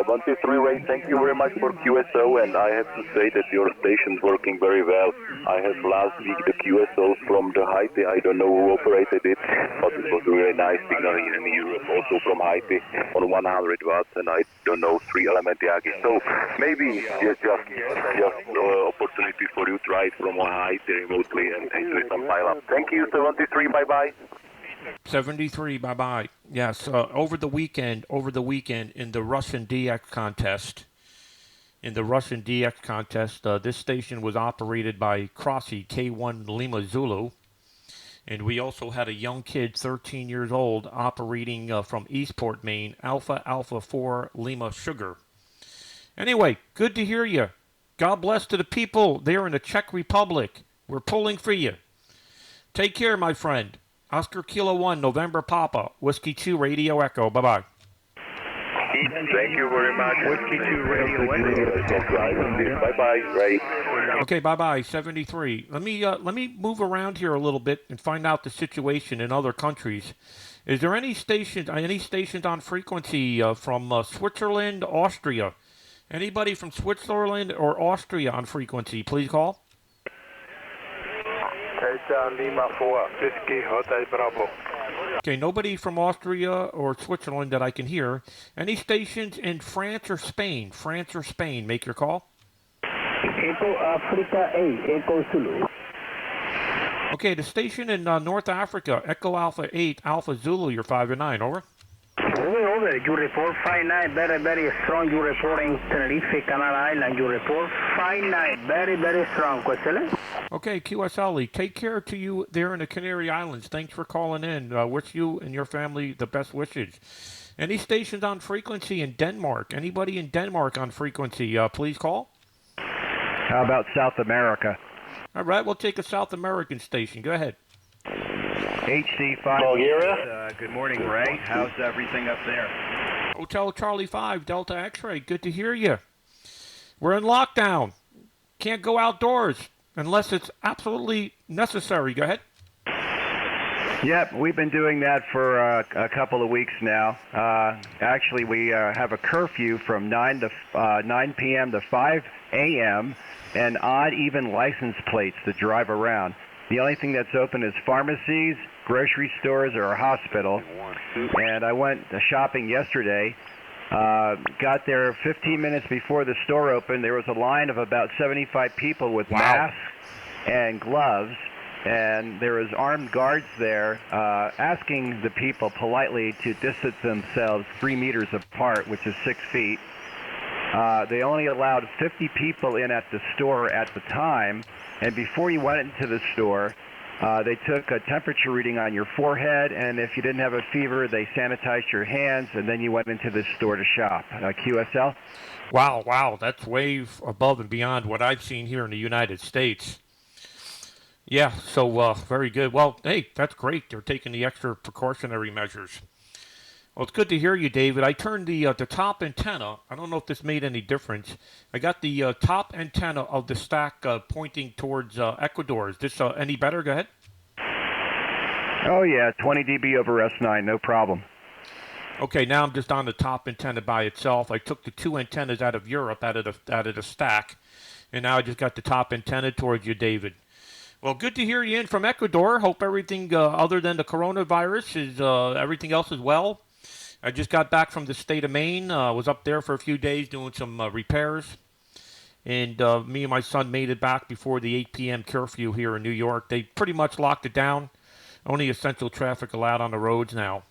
S13: 73 Ray, thank you very much for QSO, and I have to say that your station's working very well. I have last week the QSOs from the Haiti. I don't know who operated it, but it was a really nice signal here in Europe, also from Haiti on 100 watts, and I don't know, 3-element Yagi. So maybe just opportunity for you to try it from Haiti remotely and enjoy some pile-up. Thank you, 73, bye-bye.
S1: 73, bye-bye. Yes, over the weekend in the Russian DX contest, this station was operated by Crossy K1 Lima Zulu, and we also had a young kid, 13 years old, operating from Eastport, Maine, Alpha Alpha 4 Lima Sugar. Anyway, good to hear you. God bless to the people there in the Czech Republic. We're pulling for you. Take care, my friend. Oscar Kilo 1, November Papa, Whiskey 2, Radio Echo. Bye-bye.
S13: Thank you very much. Whiskey 2, Radio Echo. Bye-bye, Ray.
S1: Okay, bye-bye, 73. Let me move around here a little bit and find out the situation in other countries. Is there any stations on frequency from Switzerland, Austria? Anybody from Switzerland or Austria on frequency, please call.
S14: Lima 4, Whiskey Hotel Bravo.
S1: Okay, nobody from Austria or Switzerland that I can hear. Any stations in France or Spain? France or Spain, make your call.
S15: Echo Africa 8, Echo Zulu.
S1: Okay, the station in North Africa, Echo Alpha 8, Alpha Zulu, you're 5 and 9, over.
S15: Over. You report 5-9, very, very strong. You reporting Tenerife, Canal Island. You report 5-9, very, very strong. Question?
S1: Okay, QSLE, take care to you there in the Canary Islands. Thanks for calling in. Wish you and your family the best wishes. Any stations on frequency in Denmark? Anybody in Denmark on frequency, please call.
S16: How about South America?
S1: All right, we'll take a South American station. Go ahead.
S16: HC5.
S13: Bulgaria.
S16: Good morning, Ray. How's everything up there?
S1: Hotel Charlie 5, Delta X-Ray. Good to hear you. We're in lockdown. Can't go outdoors unless it's absolutely necessary. Go ahead.
S16: Yep, we've been doing that for a couple of weeks now. Actually, we have a curfew from 9 p.m. to 5 a.m. and odd, even license plates to drive around. The only thing that's open is pharmacies, grocery stores, or a hospital. And I went shopping yesterday. Got there 15 minutes before the store opened. There was a line of about 75 people with masks and gloves. And there was armed guards there asking the people politely to distance themselves 3 meters apart, which is 6 feet. They only allowed 50 people in at the store at the time. And before you went into the store, they took a temperature reading on your forehead, and if you didn't have a fever, they sanitized your hands, and then you went into the store to shop. QSL?
S1: Wow, that's way above and beyond what I've seen here in the United States. Yeah, so very good. Well, hey, that's great. They're taking the extra precautionary measures. Well, it's good to hear you, David. I turned the top antenna. I don't know if this made any difference. I got the top antenna of the stack pointing towards Ecuador. Is this any better? Go ahead.
S16: Oh, yeah, 20 dB over S9, no problem.
S1: Okay, now I'm just on the top antenna by itself. I took the two antennas out of Europe, out of the stack, and now I just got the top antenna towards you, David. Well, good to hear you in from Ecuador. Hope everything other than the coronavirus is everything else is well. I just got back from the state of Maine. Was up there for a few days doing some repairs. And me and my son made it back before the 8 p.m. curfew here in New York. They pretty much locked it down. Only essential traffic allowed on the roads now.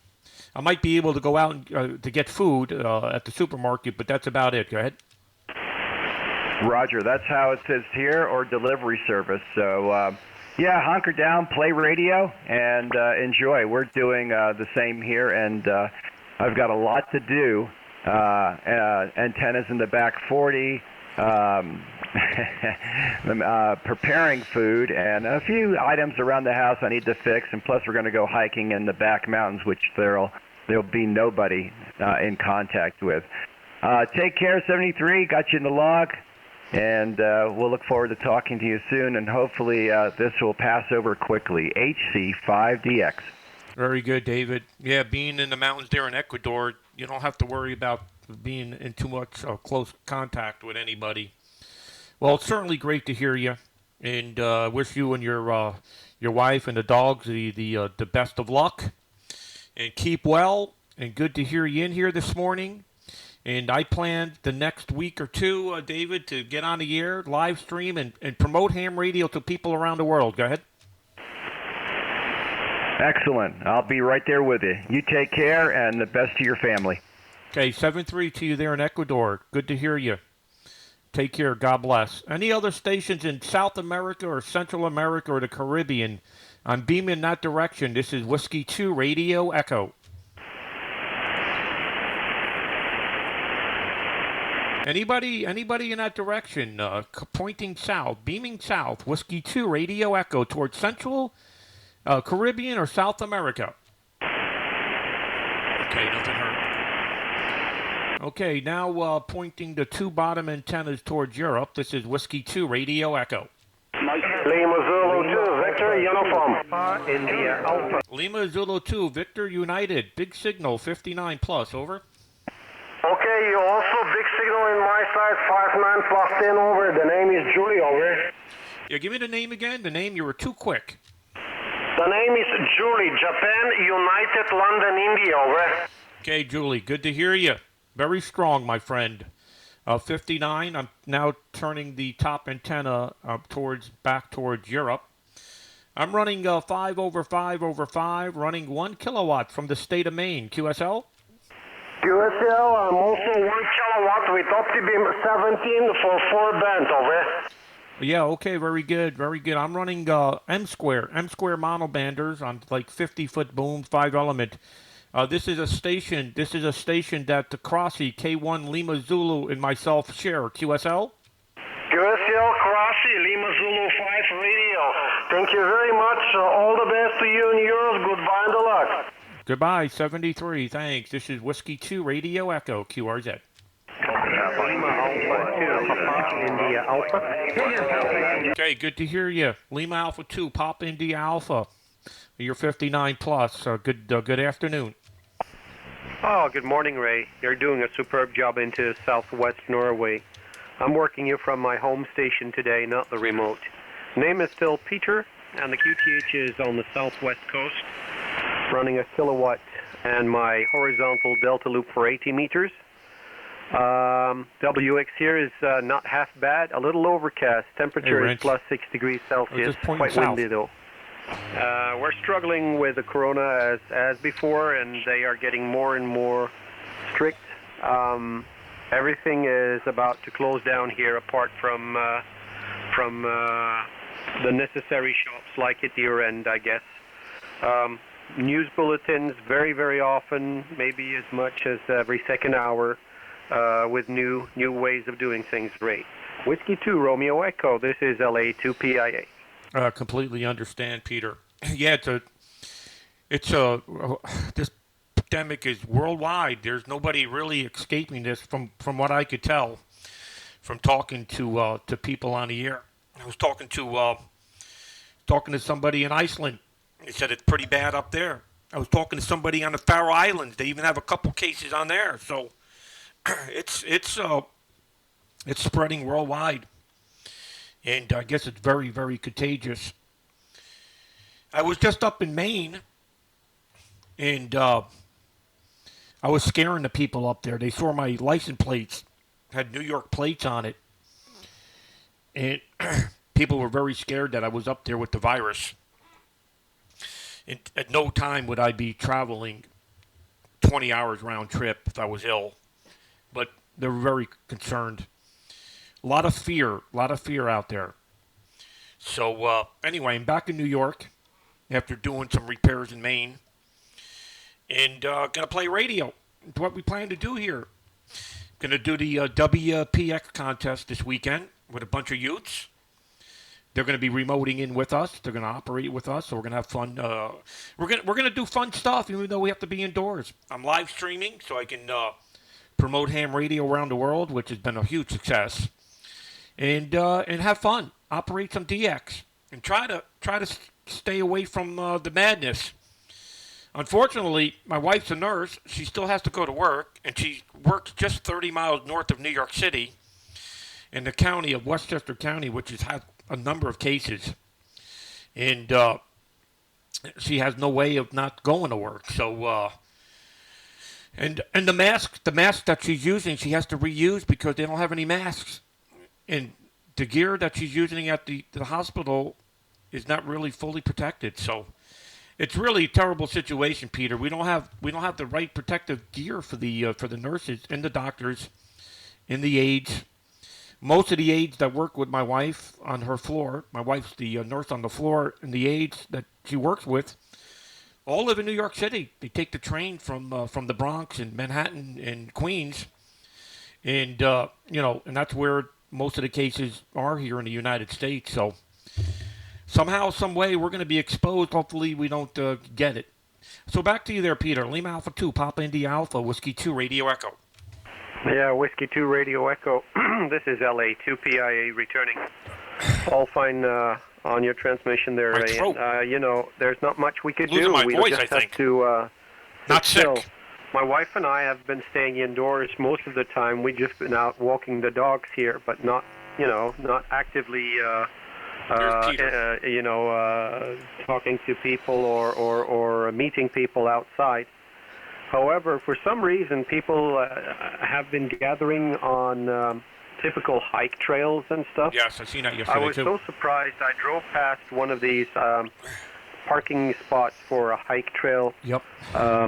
S1: I might be able to go out to get food at the supermarket, but that's about it. Go ahead.
S16: Roger. That's how it says here, or delivery service. So, yeah, hunker down, play radio, and enjoy. We're doing the same here, and I've got a lot to do. Antennas in the back 40, preparing food, and a few items around the house I need to fix. And plus, we're going to go hiking in the back mountains, which there'll be nobody in contact with. Take care, 73. Got you in the log. And we'll look forward to talking to you soon, and hopefully this will pass over quickly. HC5DX.
S1: Very good, David. Yeah, being in the mountains there in Ecuador, you don't have to worry about being in too much close contact with anybody. Well, it's certainly great to hear you, and wish you and your wife and the dogs the best of luck. And keep well, and good to hear you in here this morning. And I plan the next week or two, David, to get on the air, live stream, and promote ham radio to people around the world. Go ahead.
S16: Excellent. I'll be right there with you. You take care, and the best to your family.
S1: Okay, 7-3 to you there in Ecuador. Good to hear you. Take care. God bless. Any other stations in South America or Central America or the Caribbean, I'm beaming in that direction. This is Whiskey 2 Radio Echo. Anybody in that direction, pointing south, beaming south, Whiskey 2 Radio Echo towards Central, Caribbean, or South America? Okay, nothing hurt. Okay, now pointing the two bottom antennas towards Europe. This is Whiskey 2 Radio Echo.
S17: Lima Zulu 2, Victor, uniform.
S1: India Alpha. Lima Zulu 2, Victor United. Big signal, 59 plus, over.
S17: Okay, you also big signal in my side, 59 plus 10 over. The name is Julie, over.
S1: Yeah, give me the name again. The name, you were too quick.
S17: The name is Julie, Japan, United, London, India, over.
S1: Okay, Julie, good to hear you. Very strong, my friend. 59, I'm now turning the top antenna back towards Europe. I'm running 5 over 5 over 5, running 1 kilowatt from the state of Maine. QSL?
S17: QSL, I'm also 1 kilowatt with OptiBeam 17 for 4 bands, over.
S1: Yeah, okay, very good, very good. I'm running M square monobanders on like 50-foot booms, 5-element. This is a station that the Crossy, K1 Lima Zulu, and myself share. QSL?
S17: QSL, Crossy, Lima Zulu 5 radio. Thank you very much. All the best to you and yours. Goodbye and the luck.
S1: Goodbye, 73. Thanks. This is Whiskey 2 Radio Echo, QRZ.
S9: Lima Alpha 2, India Alpha.
S1: Okay, good to hear you. Lima Alpha 2, Pop India Alpha. You're 59 plus. Good afternoon.
S18: Oh, good morning, Ray. You're doing a superb job into southwest Norway. I'm working you from my home station today, not the remote. Name is still Peter, and the QTH is on the southwest coast, running a kilowatt, and my horizontal delta loop for 80 meters. WX here is not half bad, a little overcast. Temperature is plus 6 degrees Celsius, quite windy though. We're struggling with the corona as before, and they are getting more and more strict. Everything is about to close down here, apart from the necessary shops like at your end, I guess. News bulletins very, very often, maybe as much as every second hour, with new ways of doing things. Ray. Whiskey 2 Romeo Echo. This is LA 2 PIA.
S1: Completely understand, Peter. Yeah, it's this epidemic is worldwide. There's nobody really escaping this, from what I could tell, from talking to people on the air. I was talking to somebody in Iceland. They said it's pretty bad up there. I was talking to somebody on the Faroe Islands. They even have a couple cases on there. So it's spreading worldwide, and I guess it's very, very contagious. I was just up in Maine, and I was scaring the people up there. They saw my license plates, had New York plates on it, and people were very scared that I was up there with the virus. And at no time would I be traveling 20 hours round trip if I was ill, but they were very concerned. A lot of fear out there. So anyway, I'm back in New York after doing some repairs in Maine, and gonna play radio. It's what we plan to do here. Gonna do the WPX contest this weekend with a bunch of youths. They're going to be remoting in with us. They're going to operate with us, so we're going to have fun. We're going to do fun stuff, even though we have to be indoors. I'm live streaming, so I can promote ham radio around the world, which has been a huge success, and have fun. Operate some DX and try to stay away from the madness. Unfortunately, my wife's a nurse. She still has to go to work, and she works just 30 miles north of New York City, in the county of Westchester County, which has had a number of cases, and she has no way of not going to work. So, and the mask that she's using, she has to reuse because they don't have any masks, and the gear that she's using at the hospital is not really fully protected. So, it's really a terrible situation, Peter. We don't have the right protective gear for the nurses and the doctors and the aides. Most of the aides that work with my wife on her floor, my wife's the nurse on the floor, and the aides that she works with, all live in New York City. They take the train from the Bronx and Manhattan and Queens, and and that's where most of the cases are here in the United States. So somehow, some way, we're going to be exposed. Hopefully, we don't get it. So back to you there, Peter. Lima Alpha 2, Papa India Alpha, Whiskey 2, Radio Echo.
S18: Yeah, Whiskey 2 Radio Echo. This is LA2PIA returning. All fine on your transmission there, Ray. And, there's not much we could do. We just have to
S1: not
S18: still.
S1: Sick.
S18: My wife and I have been staying indoors most of the time. We've just been out walking the dogs here, but not actively, talking to people or meeting people outside. However, for some reason, people have been gathering on typical hike trails and stuff.
S1: Yes, I've seen that yesterday,
S18: I was so surprised. I drove past one of these parking spots for a hike trail.
S1: Yep.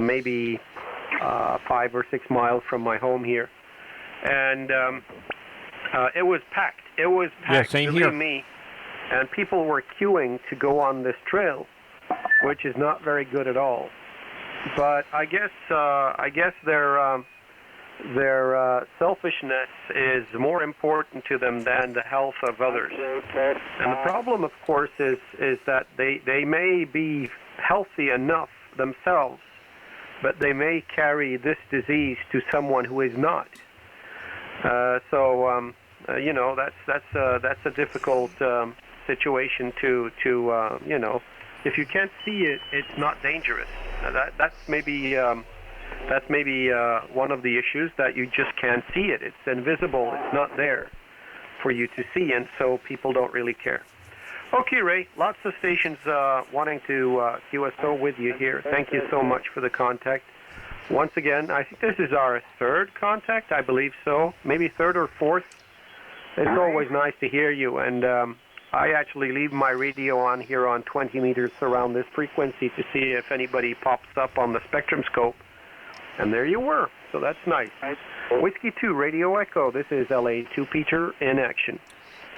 S18: Maybe 5 or 6 miles from my home here. And it was packed. It was packed,
S1: same
S18: believe
S1: here.
S18: me. And people were queuing to go on this trail, which is not very good at all. But I guess their selfishness is more important to them than the health of others. And the problem, of course, is that they may be healthy enough themselves, but they may carry this disease to someone who is not. That's a difficult situation to if you can't see it, it's not dangerous. That's maybe one of the issues, that you just can't see it. It's invisible. It's not there for you to see, and so people don't really care. Okay, Ray, lots of stations wanting to QSO with you here. Thank you so much for the contact. Once again, I think this is our third contact. I believe so. Maybe third or fourth. It's always nice to hear you, and I actually leave my radio on here on 20 meters around this frequency to see if anybody pops up on the spectrum scope. And there you were. So that's nice. Whiskey 2, Radio Echo. This is LA2 Peter in action.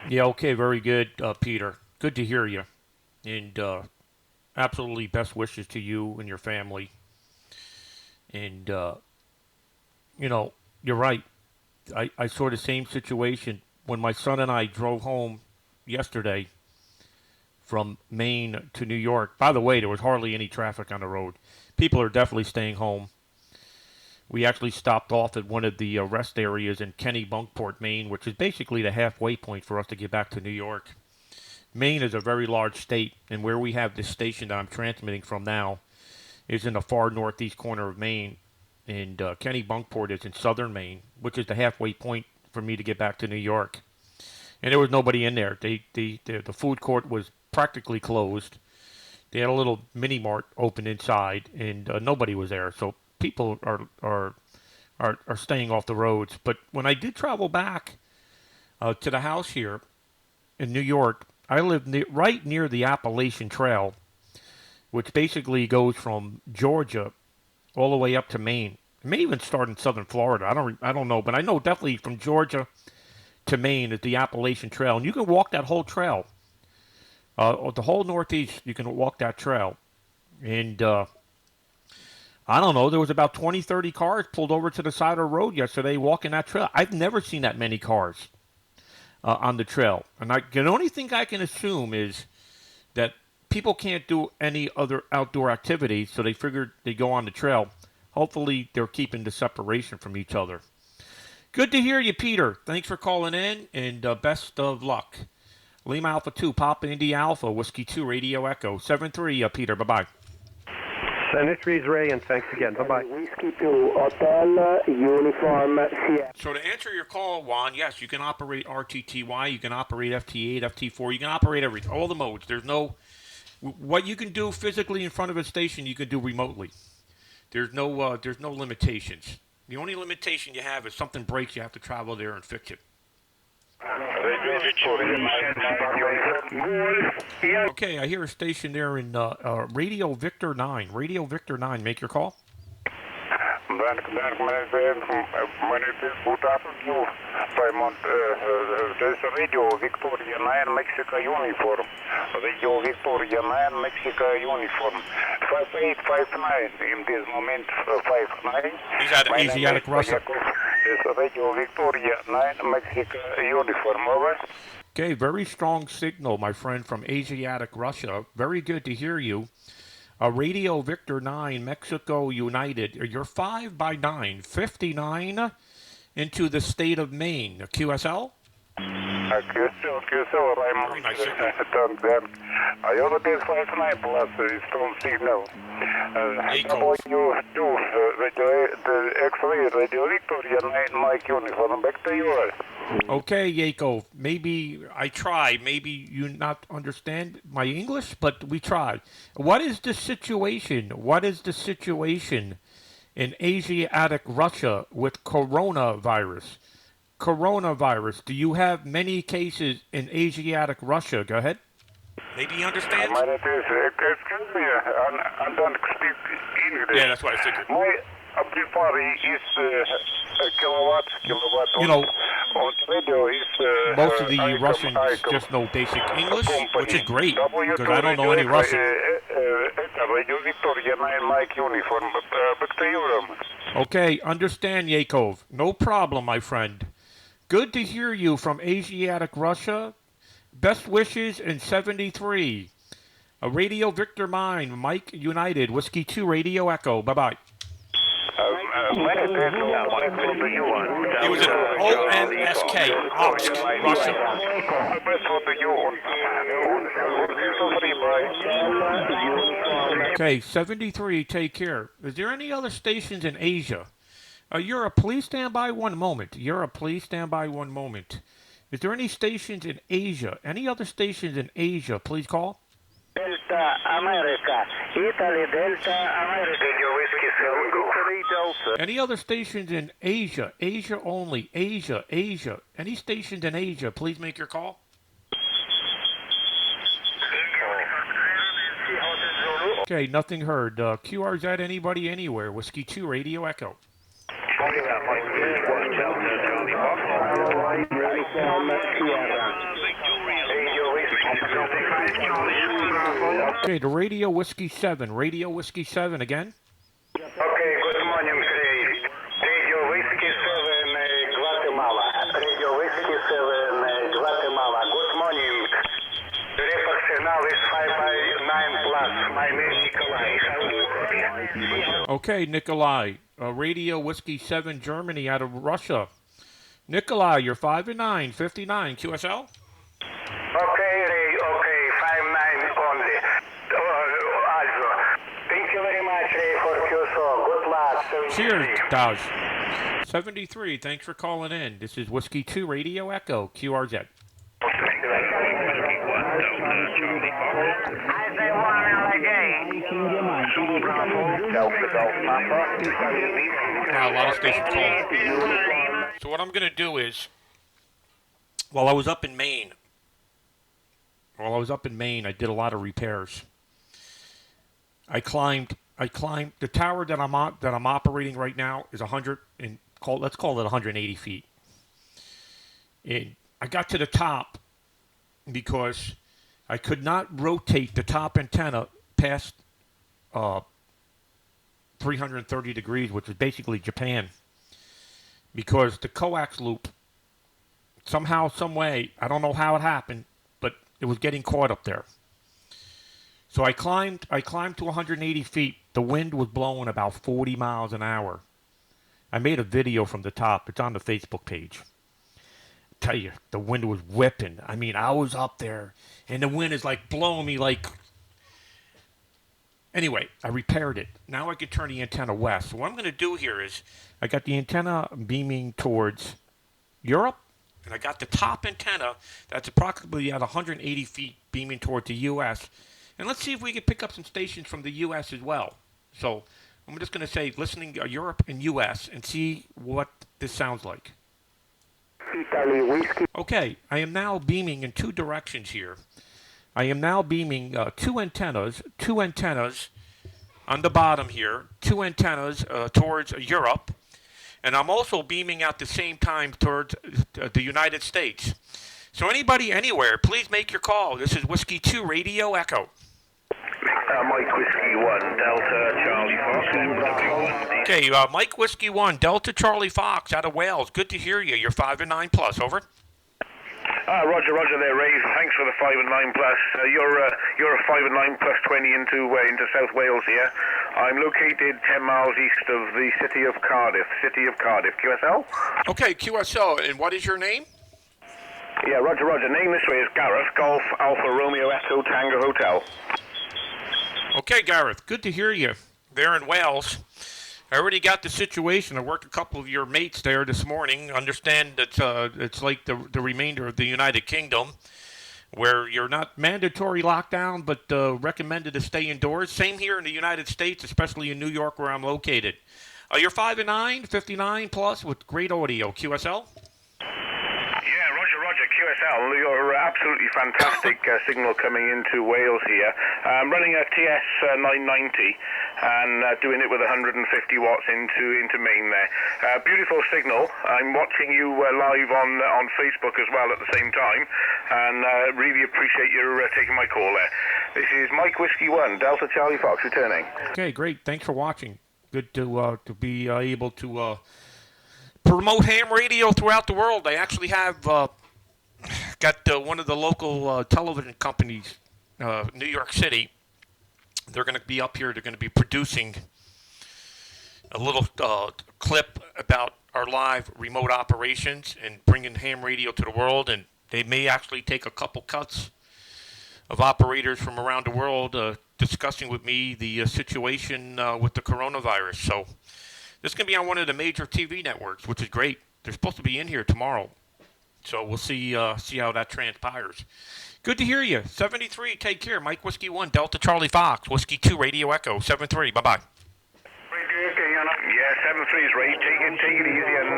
S1: Yeah, okay, very good, Peter. Good to hear you. And absolutely best wishes to you and your family. And, you're right. I saw the same situation when my son and I drove home yesterday from Maine to New York. By the way, there was hardly any traffic on the road. People are definitely staying home. We actually stopped off at one of the rest areas in Kennebunkport, Maine, which is basically the halfway point for us to get back to New York. Maine is a very large state, and where we have this station that I'm transmitting from now is in the far northeast corner of Maine, and Kennebunkport is in southern Maine, which is the halfway point for me to get back to New York. And there was nobody in there. The food court was practically closed. They had a little mini mart open inside, and nobody was there. So people are staying off the roads. But when I did travel back to the house here in New York, I live right near the Appalachian Trail, which basically goes from Georgia all the way up to Maine. It may even start in southern Florida. I don't know, but I know definitely from Georgia to Maine is the Appalachian Trail, and you can walk that whole trail. The whole Northeast, you can walk that trail. And I don't know, there was about 20, 30 cars pulled over to the side of the road yesterday walking that trail. I've never seen that many cars on the trail. And the only thing I can assume is that people can't do any other outdoor activity, so they figured they go on the trail. Hopefully, they're keeping the separation from each other. Good to hear you, Peter. Thanks for calling in, and best of luck. Lima Alpha 2, Papa Indy Alpha, Whiskey 2, Radio Echo. 7-3, Peter. Bye-bye.
S18: 7-3 Ray, and thanks again. Bye-bye.
S5: Whiskey 2, Hotel, Uniform, Sierra.
S1: So to answer your call, Juan, yes, you can operate RTTY, you can operate FT8, FT4, you can operate all the modes. There's no... What you can do physically in front of a station, you can do remotely. There's no limitations. The only limitation you have is something breaks, you have to travel there and fix it. Okay, I hear a station there in Radio Victor 9. Radio Victor 9, make your call.
S14: Good afternoon, Raymond. There's a Radio Victoria 9 Mexico uniform. Radio Victoria 9 Mexico uniform. 5859 in this moment, 59.
S1: He's out of Asiatic Russia.
S14: There's Radio Victoria 9 Mexico uniform, over.
S1: Okay, very strong signal, my friend, from Asiatic Russia. Very good to hear you. Radio Victor 9, Mexico United. You're 5 by 9, 59 into the state of Maine. QSL?
S14: QSL, Raymond. I only get 59 plus strong signal. How you do the X-ray Radio Victoria 9 Mike uniform? Back to you.
S1: Okay, Yakov, maybe I try. Maybe you not understand my English, but we try. What is the situation? What is the situation in Asiatic Russia with coronavirus? Coronavirus. Do you have many cases in Asiatic Russia? Go ahead. Maybe you understand?
S14: Excuse me, I don't speak English.
S1: Yeah, that's what I figured.
S14: My amplifier is kilowatt.
S1: You know,
S14: on radio is,
S1: most of the Russians just know basic English, which is great, because I don't know any Russian.
S14: Radio Victoria 9 Mike uniform. Back to you.
S1: Okay, understand, Yakov. No problem, my friend. Good to hear you from Asiatic Russia. Best wishes in 73. A Radio Victor Mine, Mike United, Whiskey 2, Radio Echo. Bye-bye. It was an OMSK, Omsk, Russia. Okay, 73, take care. Is there any other stations in Asia? Europe, please stand by one moment. Europe, please stand by one moment. Is there any stations in Asia? Any other stations in Asia? Please call.
S5: Delta America, Italy Delta America.
S1: Any other stations in Asia? Asia only. Asia, Asia. Any stations in Asia? Please make your call. Okay, nothing heard. QRZ, anybody, anywhere. Whiskey 2, Radio Echo. Okay, the Radio Whiskey 7. Radio Whiskey 7 again.
S14: Okay, good morning, Radio Whiskey 7, Guatemala. Radio Whiskey 7, Guatemala. Good morning. The report signal is 559 plus. My name is Nikolai.
S1: Okay, Nikolai. Radio Whiskey 7 Germany out of Russia. Nikolai, you're 5 and 9, 59 QSL.
S14: Okay, Ray. Okay, 5-9 only. Also, thank you very much, Ray, for QSL. Good luck. 73.
S1: Cheers, Dodge. 73, thanks for calling in. This is Whiskey 2 Radio Echo, QRZ. Now, a lot of stations call. So what I'm going to do is, while I was up in Maine, I did a lot of repairs. I climbed the tower that I'm operating right now is 100 and let's call it 180 feet. And I got to the top because I could not rotate the top antenna past 330 degrees, which is basically Japan, because the coax loop, somehow, some way, I don't know how it happened, but it was getting caught up there. So I climbed to 180 feet. The wind was blowing about 40 miles an hour. I made a video from the top. It's on the Facebook page. I tell you, the wind was whipping. I mean, I was up there, and the wind is like blowing me like... Anyway, I repaired it. Now I can turn the antenna west. So what I'm going to do here is I got the antenna beaming towards Europe, and I got the top antenna that's approximately at 180 feet beaming towards the U.S., and let's see if we can pick up some stations from the U.S. as well. So I'm just going to say listening to Europe and U.S. and see what this sounds like. Okay, I am now beaming in two directions here. I am now beaming two antennas on the bottom here, two antennas towards Europe, and I'm also beaming at the same time towards the United States. So anybody, anywhere, please make your call. This is Whiskey 2 Radio Echo.
S14: Mike Whiskey 1, Delta Charlie Fox.
S1: Okay, Mike Whiskey 1, Delta Charlie Fox out of Wales. Good to hear you. You're 5 and 9 plus. Over.
S14: Roger there, Ray. Thanks for the 5 and 9 plus. You're a 5 and 9 plus 20 into South Wales here. I'm located 10 miles east of the city of Cardiff. QSL. Okay,
S1: QSL. And what is your name?
S14: Yeah, Roger. Name this way is Gareth. Golf Alpha Romeo Echo Tango Hotel.
S1: Okay, Gareth. Good to hear you there in Wales. I already got the situation. I worked a couple of your mates there this morning. Understand that it's like the remainder of the United Kingdom, where you're not mandatory lockdown, but recommended to stay indoors. Same here in the United States, especially in New York, where I'm located. You're 5 and 9, 59 plus with great audio. QSL.
S14: Roger, QSL. You're absolutely fantastic signal coming into Wales here. I'm running a TS 990 and doing it with 150 watts into Maine there. Beautiful signal. I'm watching you live on Facebook as well at the same time, and really appreciate your taking my call there. This is Mike Whiskey 1, Delta Charlie Fox returning.
S1: Okay, great. Thanks for watching. Good to be able to promote ham radio throughout the world. I actually have got one of the local television companies, New York City. They're going to be up here. They're going to be producing a little clip about our live remote operations and bringing ham radio to the world. And they may actually take a couple cuts of operators from around the world discussing with me the situation with the coronavirus. So this is going to be on one of the major TV networks, which is great. They're supposed to be in here tomorrow. So we'll see how that transpires. Good to hear you. 73, take care. Mike Whiskey 1, Delta Charlie Fox. Whiskey 2, Radio Echo. 73, bye-bye.
S14: Yeah, 73 is Ray. Take it easy and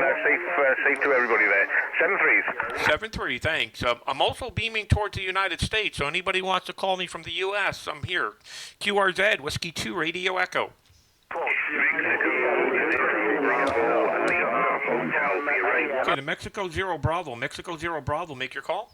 S14: safe to everybody there. 73s.
S1: 73, thanks. I'm also beaming towards the United States, so anybody wants to call me from the U.S., I'm here. QRZ, Whiskey 2, Radio Echo. Okay, to Mexico Zero Bravo. Mexico Zero Bravo, make your call.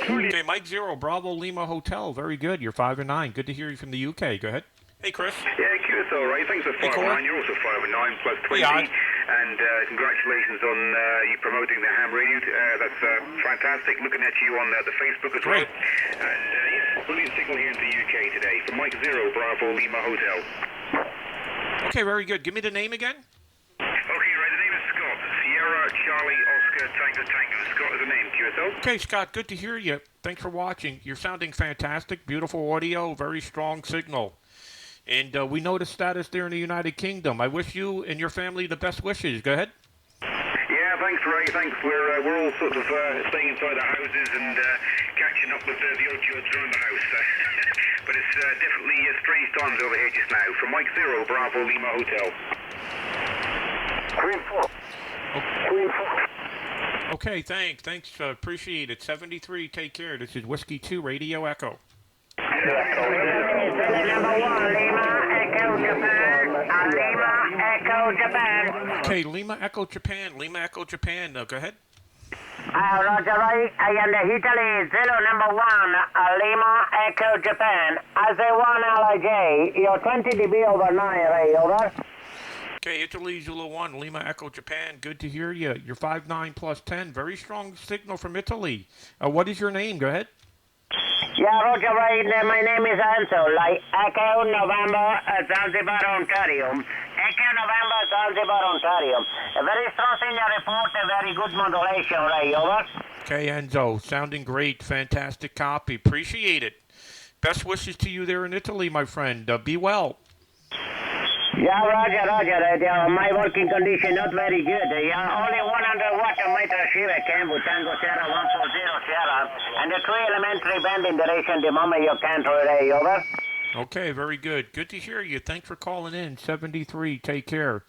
S1: Okay, Mike Zero Bravo Lima Hotel. Very good. You're 5 and 9. Good to hear you from the UK. Go ahead. Hey, Chris.
S19: Yeah, QSL, right. Thanks for 5 and 9. You're also 5 and 9 plus 20.
S14: and congratulations on you promoting the ham radio. That's fantastic. Looking at you on the Facebook as well. And yes, brilliant signal here in the UK today from Mike Zero, Bravo Lima Hotel.
S1: Okay, very good. Give me the name again.
S14: Okay, right, the name is Scott. Sierra, Charlie, Oscar, Tango, Tango. Scott is the name, QSL.
S1: Okay, Scott, good to hear you. Thanks for watching. You're sounding fantastic. Beautiful audio, very strong signal. And we know the status there in the United Kingdom. I wish you and your family the best wishes. Go ahead.
S14: Yeah, thanks, Ray. Thanks. We're all sort of staying inside our houses and catching up with the old jobs around the house. But it's definitely strange times over here just now. From Mike Zero, Bravo Lima Hotel. Queen 4. Queen 4.
S1: Okay, thanks. Appreciate it. 73, take care. This is Whiskey 2 Radio Echo. Okay, Lima Echo Japan. Lima Echo Japan. Go ahead.
S19: Roger, right. And Italy, Zulu number 1, Lima Echo Japan. As a 1 LIJ, you're 20 dB over 9, Ray, over.
S1: Okay, Italy, Zulu 1, Lima Echo Japan. Good to hear you. You're 5'9 plus 10. Very strong signal from Italy. What is your name? Go ahead.
S19: Yeah, Roger, right. My name is Ansel. Like Echo November, Zanzibar, Ontario. Echo November, Zanzibar, Ontario. A very strong signal report, a very good modulation, Ray, over.
S1: Okay, Enzo, sounding great. Fantastic copy. Appreciate it. Best wishes to you there in Italy, my friend. Be well.
S19: Yeah, Roger. My working condition not very good. Only 100 watt meter Shiva Cambu Tango Sierra 140 Sierra, and the 3 elementary band in duration the moment you can't relay, over.
S1: Okay, very good. Good to hear you. Thanks for calling in. 73, take care.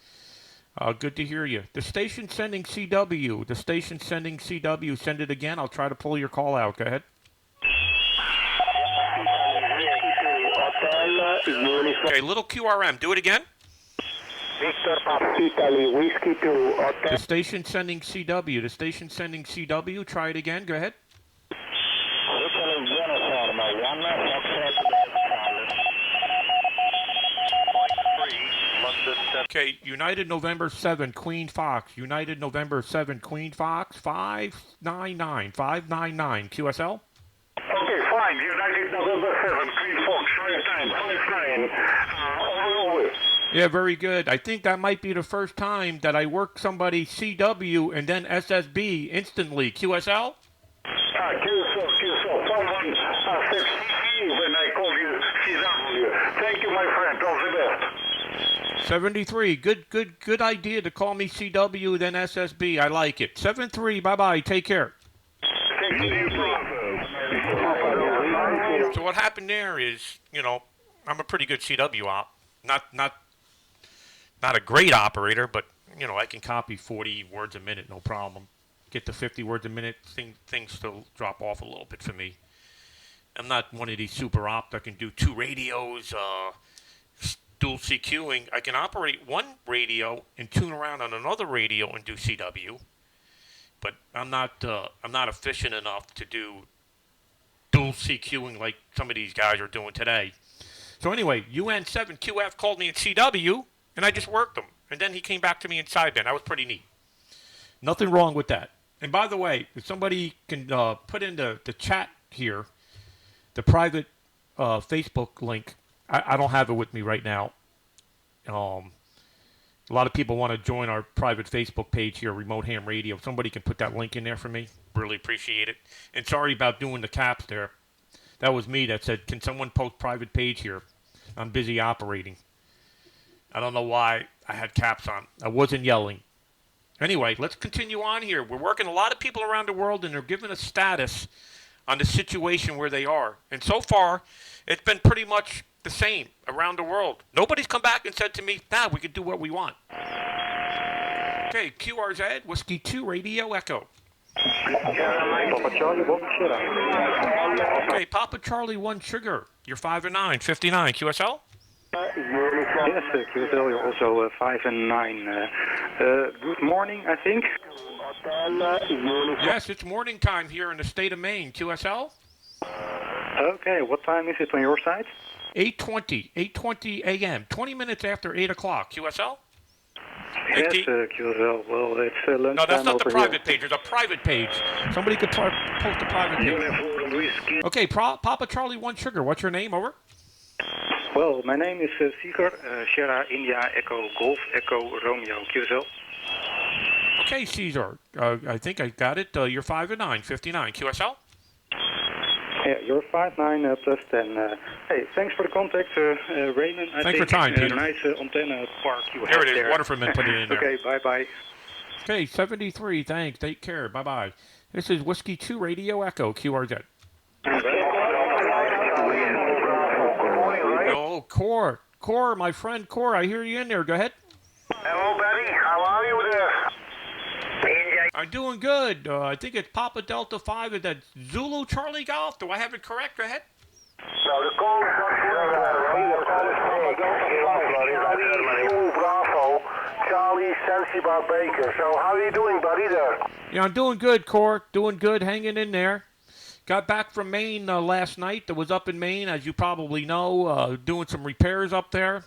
S1: Good to hear you. The station sending CW. The station sending CW. Send it again. I'll try to pull your call out. Go ahead. Okay, little QRM. Do it again.
S5: Victor Papa Italy, Whiskey 2, Hotel.
S1: The station sending CW. The station sending CW. Try it again. Go ahead. Okay, United November 7, Queen Fox. United November 7, Queen Fox, 599, 599, QSL?
S14: Okay, fine. United November 7, Queen Fox, 59, 59. Over.
S1: Yeah, very good. I think that might be the first time that I work somebody CW and then SSB instantly. QSL?
S14: QSL. Someone said when I called you CW. Thank you, my friend. All the best.
S1: 73. Good idea to call me CW, then SSB. I like it. 73. Bye-bye. Take care. So what happened there is, I'm a pretty good CW op. Not a great operator, but, I can copy 40 words a minute, no problem. Get to 50 words a minute, things still drop off a little bit for me. I'm not one of these super ops that can do 2 radios, dual CQing. I can operate 1 radio and tune around on another radio and do CW, but I'm not efficient enough to do dual CQing like some of these guys are doing today. So anyway, UN7QF called me in CW, and I just worked him. And then he came back to me in sideband. That was pretty neat. Nothing wrong with that. And by the way, if somebody can put in the chat here, the private Facebook link, I don't have it with me right now. A lot of people want to join our private Facebook page here, Remote Ham Radio. If somebody can put that link in there for me, really appreciate it. And sorry about doing the caps there. That was me that said, can someone post private page here? I'm busy operating. I don't know why I had caps on. I wasn't yelling. Anyway, let's continue on here. We're working a lot of people around the world, and they're giving us status on the situation where they are. And so far, it's been pretty much the same around the world. Nobody's come back and said to me, we can do what we want. Okay, QRZ, Whiskey 2, Radio Echo. Okay, Papa Charlie 1 Sugar. You're 5 and 9, 59. QSL?
S20: Yes, QSL, you're also 5 and 9. Good morning, I think.
S1: Yes, it's morning time here in the state of Maine. QSL?
S20: Okay, what time is it on your side?
S1: 8:20 a.m., 20 minutes after 8 o'clock. QSL?
S20: Yes, QSL. Well, it's lunchtime.
S1: No, that's not the
S20: over
S1: private page. There's a private page. Somebody could post a private page. Okay, Papa Charlie 1 Sugar. What's your name? Over.
S20: Well, my name is Seeger, Sierra India Echo Golf Echo Romeo QSL.
S1: Okay, Caesar. I think I got it. You're 5'9", 59. QSL?
S20: Yeah, you're 5'9", plus 10. Hey, thanks for the contact, Raymond.
S1: Thanks for time, Peter.
S20: Nice antenna park you have
S1: there. It is.
S20: there.
S1: Waterfordman put it in there.
S20: Okay, bye-bye.
S1: Okay, 73. Thanks. Take care. Bye-bye. This is Whiskey 2 Radio Echo, QRZ. Oh, Core, my friend Core, I hear you in there. Go ahead.
S14: Hello, Betty. How are you there?
S1: I'm doing good. I think it's Papa Delta 5 at that Zulu Charlie Golf. Do I have it correct? Go ahead.
S14: No, the call is not the call is Papa Delta 5. Zulu Bravo, Charlie Zanzibar Baker. So how are you doing, buddy, there?
S1: Yeah, I'm doing good, Core. Doing good, hanging in there. Got back from Maine last night. I was up in Maine, as you probably know, doing some repairs up there.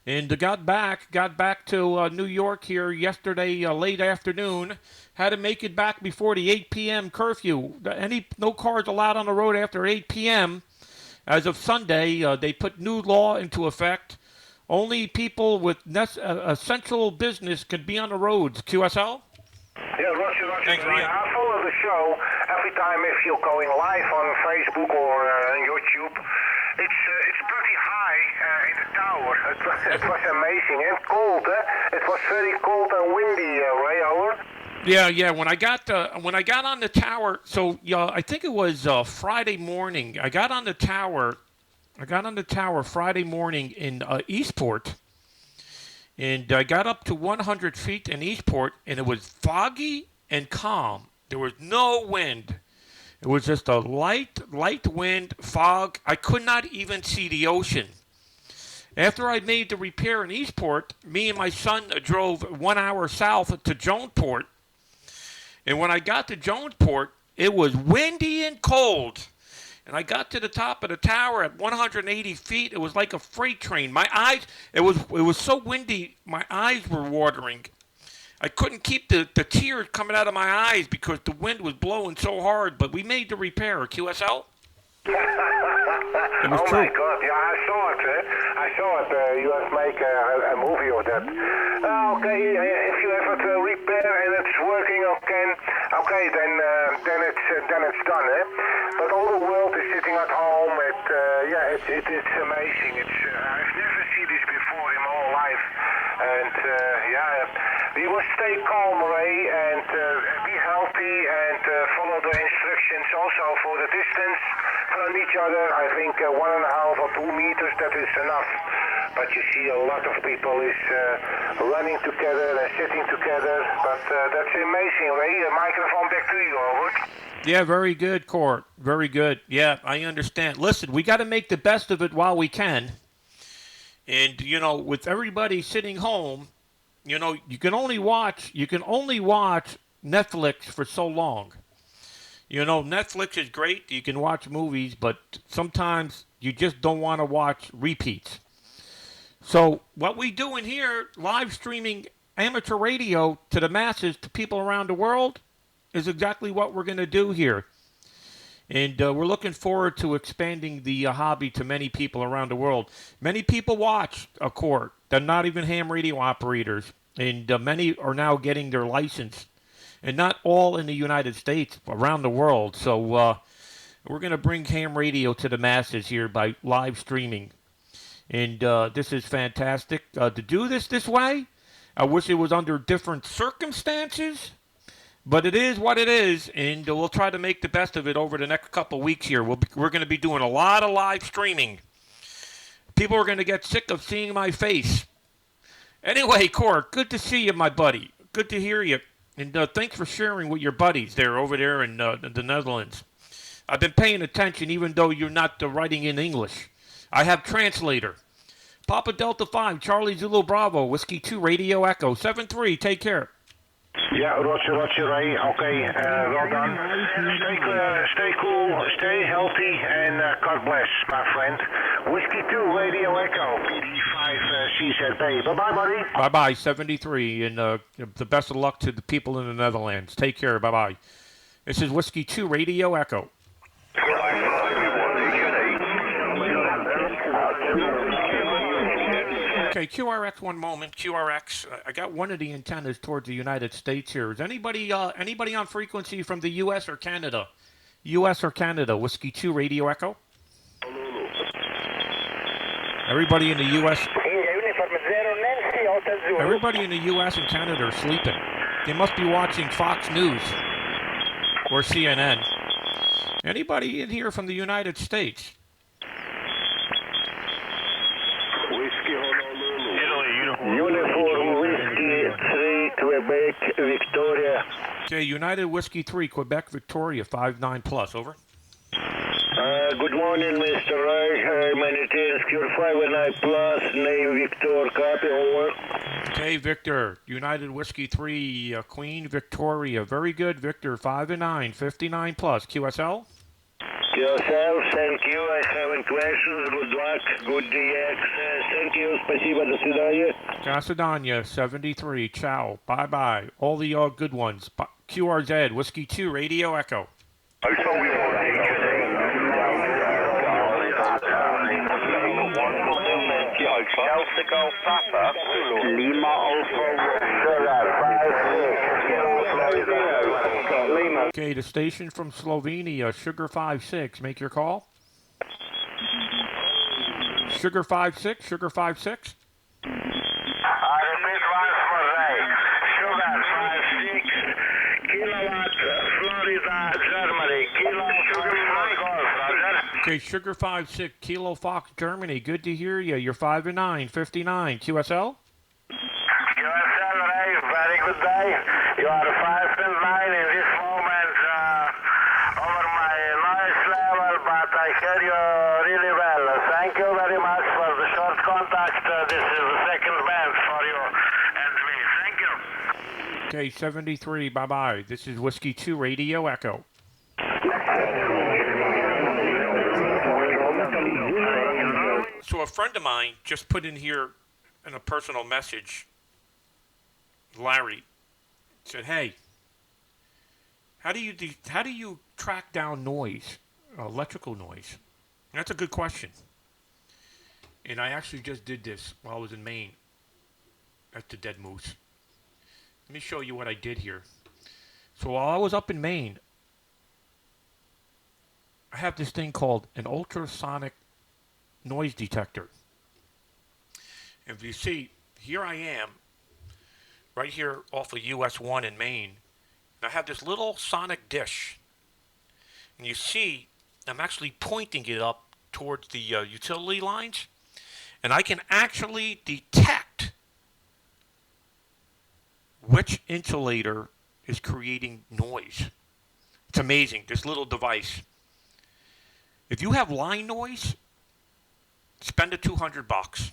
S1: And got back to New York here yesterday late afternoon. Had to make it back before the 8 p.m. curfew. No cars allowed on the road after 8 p.m. As of Sunday, they put new law into effect. Only people with essential business can be on the roads. QSL?
S14: Yeah, Roger.
S1: Thanks, Ryan.
S14: I follow the show every time if you're going live on Facebook or on YouTube. It's pretty high in the tower. It was amazing and cold. It was very cold and windy, Ray. Over.
S1: Yeah. When I got on the tower, so I think it was Friday morning. I got on the tower Friday morning in Eastport, and I got up to 100 feet in Eastport, and it was foggy and calm. There was no wind. It was just a light wind, fog. I could not even see the ocean. After I made the repair in Eastport, me and my son drove 1 hour south to Jonesport. And when I got to Jonesport, it was windy and cold. And I got to the top of the tower at 180 feet. It was like a freight train. My eyes, it was so windy, my eyes were watering. I couldn't keep the tears coming out of my eyes because the wind was blowing so hard. But we made the repair. QSL? It was true.
S14: My God, yeah, I saw it. You have to make a movie of that. Okay, if you have it repair and it's working, okay, then it's done. But all the world is sitting at home. It's amazing. I've never seen this before in my whole life. And we will stay calm, Ray, and be healthy and follow the instructions also for the distance from each other. I think 1.5 or 2 meters, that is enough. But you see a lot of people is running together and sitting together. But that's amazing, Ray. Microphone back to you, over.
S1: Yeah, very good, Court. Very good. Yeah, I understand. Listen, we got to make the best of it while we can. And, with everybody sitting home, you can only watch Netflix for so long. Netflix is great. You can watch movies, but sometimes you just don't want to watch repeats. So what we do in here, live streaming amateur radio to the masses, to people around the world, is exactly what we're going to do here. And we're looking forward to expanding the hobby to many people around the world. Many people watch a Court. They're not even ham radio operators. And many are now getting their license. And not all in the United States, around the world. So we're going to bring ham radio to the masses here by live streaming. And this is fantastic. To do this way, I wish it was under different circumstances. But it is what it is, and we'll try to make the best of it over the next couple of weeks here. We're going to be doing a lot of live streaming. People are going to get sick of seeing my face. Anyway, Court, good to see you, my buddy. Good to hear you. And thanks for sharing with your buddies over there in the Netherlands. I've been paying attention even though you're not writing in English. I have translator. Papa Delta 5, Charlie Zulu Bravo, Whiskey 2 Radio Echo, 7-3, take care.
S14: Yeah, Roger, Ray. Okay, well done. Stay cool, stay healthy, and God bless, my friend. Whiskey 2, Radio Echo, PD5, CZB. Bye-bye, buddy.
S1: Bye-bye, 73, and the best of luck to the people in the Netherlands. Take care, bye-bye. This is Whiskey 2, Radio Echo. Okay, QRX, one moment. QRX, I got one of the antennas towards the United States here. Is anybody on frequency from the U.S. or Canada? U.S. or Canada, Whiskey 2 Radio Echo? Everybody in the U.S. Everybody in the U.S. and Canada are sleeping. They must be watching Fox News or CNN. Anybody in here from the United States?
S14: Uniform Whiskey 3, Quebec, Victoria.
S1: Okay, United Whiskey 3, Quebec, Victoria, 59 plus, over.
S14: Good morning, Mr. Ray. My name is Q59 plus, name Victor, copy, over.
S1: Okay, Victor, United Whiskey 3, Queen, Victoria, very good, Victor, 5-9, 59 plus, QSL?
S14: QSL, thank you, I haven't questions, good luck, good DX, thank you, спасибо, до свидания.
S1: Casadania, 73, ciao, bye-bye, all the good ones. QRZ, Whiskey 2, Radio Echo.
S14: Lima
S1: Okay, the station from Slovenia, Sugar 56, make your call. Sugar 56, Sugar 56.
S14: I repeat once more, Ray. Sugar 56, kilowatt, Florida, Germany. Kilo Sugar Golf, Roger.
S1: Okay, Sugar 56, Kilo Fox, Germany. Good to hear you. You're 5-9, 59. QSL?
S14: QSL, Ray, very good day. You are 5-9 in this moment over my noise level, but I hear you really well. Thank you very much for the short contact. This is the second band for you and me. Thank you.
S1: Okay, 73, bye-bye. This is Whiskey 2, Radio Echo. So a friend of mine just put in here in a personal message, Larry, said, hey, how do you track down noise, electrical noise? And that's a good question. And I actually just did this while I was in Maine at the Dead Moose. Let me show you what I did here. So while I was up in Maine, I have this thing called an ultrasonic noise detector. And if you see, here I am, right here off of US 1 in Maine. And I have this little sonic dish. And you see, I'm actually pointing it up towards the utility lines. And I can actually detect which insulator is creating noise. It's amazing, this little device. If you have line noise, spend the $200.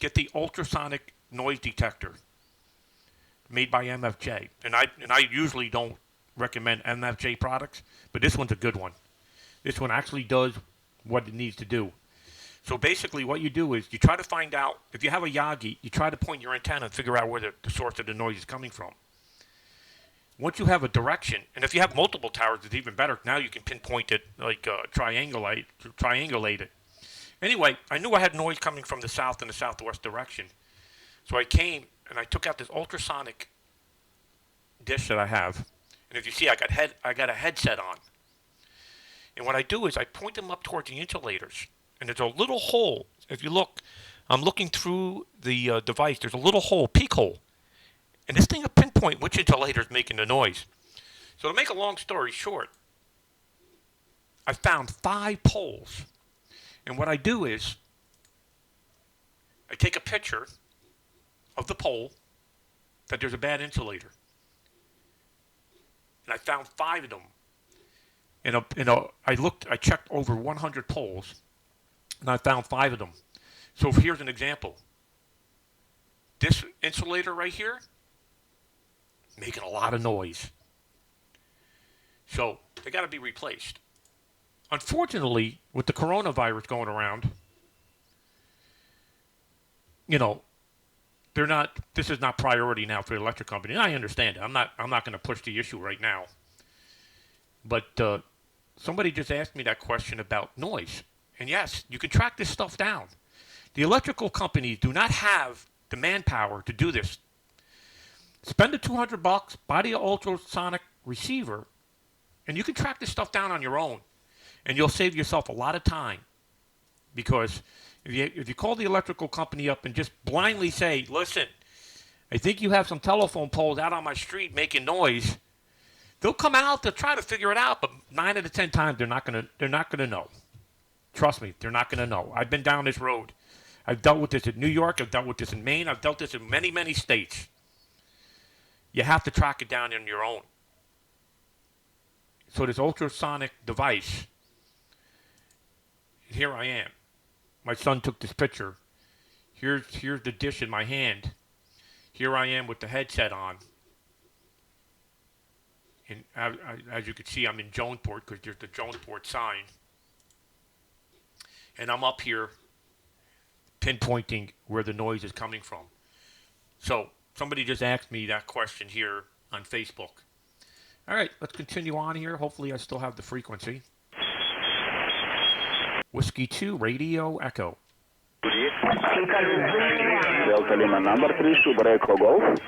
S1: Get the ultrasonic noise detector made by MFJ. And I usually don't recommend MFJ products, but this one's a good one. This one actually does what it needs to do. So basically what you do is you try to find out, if you have a Yagi, you try to point your antenna and figure out where the source of the noise is coming from. Once you have a direction, and if you have multiple towers, it's even better. Now you can pinpoint it, like triangulate it. Anyway, I knew I had noise coming from the south and the southwest direction. So I came and I took out this ultrasonic dish that I have. And if you see, I got a headset on. And what I do is I point them up towards the insulators. And there's a little hole. If you look, I'm looking through the device. There's a little hole, peak hole. And this thing will pinpoint which insulator is making the noise. So to make a long story short, I found 5 poles. And what I do is I take a picture of the pole that there's a bad insulator. And I found 5 of them. I checked over 100 poles, and I found 5 of them. So here's an example. This insulator right here, making a lot of noise. So they got to be replaced. Unfortunately, with the coronavirus going around, they're not. This is not priority now for the electric company. And I understand it. I'm not going to push the issue right now. But somebody just asked me that question about noise. And yes, you can track this stuff down. The electrical companies do not have the manpower to do this. Spend the $200, buy the ultrasonic receiver, and you can track this stuff down on your own. And you'll save yourself a lot of time. Because if you call the electrical company up and just blindly say, listen, I think you have some telephone poles out on my street making noise, they'll come out, they'll try to figure it out, but 9 out of 10 times they're not gonna know. Trust me, they're not gonna know. I've been down this road. I've dealt with this in New York, I've dealt with this in Maine, I've dealt with this in many, many states. You have to track it down on your own. So this ultrasonic device, here I am. My son took this picture. Here's the dish in my hand. Here I am with the headset on. And as you can see, I'm in Jonesport because there's the Jonesport sign. And I'm up here pinpointing where the noise is coming from. So somebody just asked me that question here on Facebook. All right, let's continue on here. Hopefully I still have the frequency. Whiskey 2, Radio Echo.
S13: Delta Lima number 3, Sugar Echo Golf.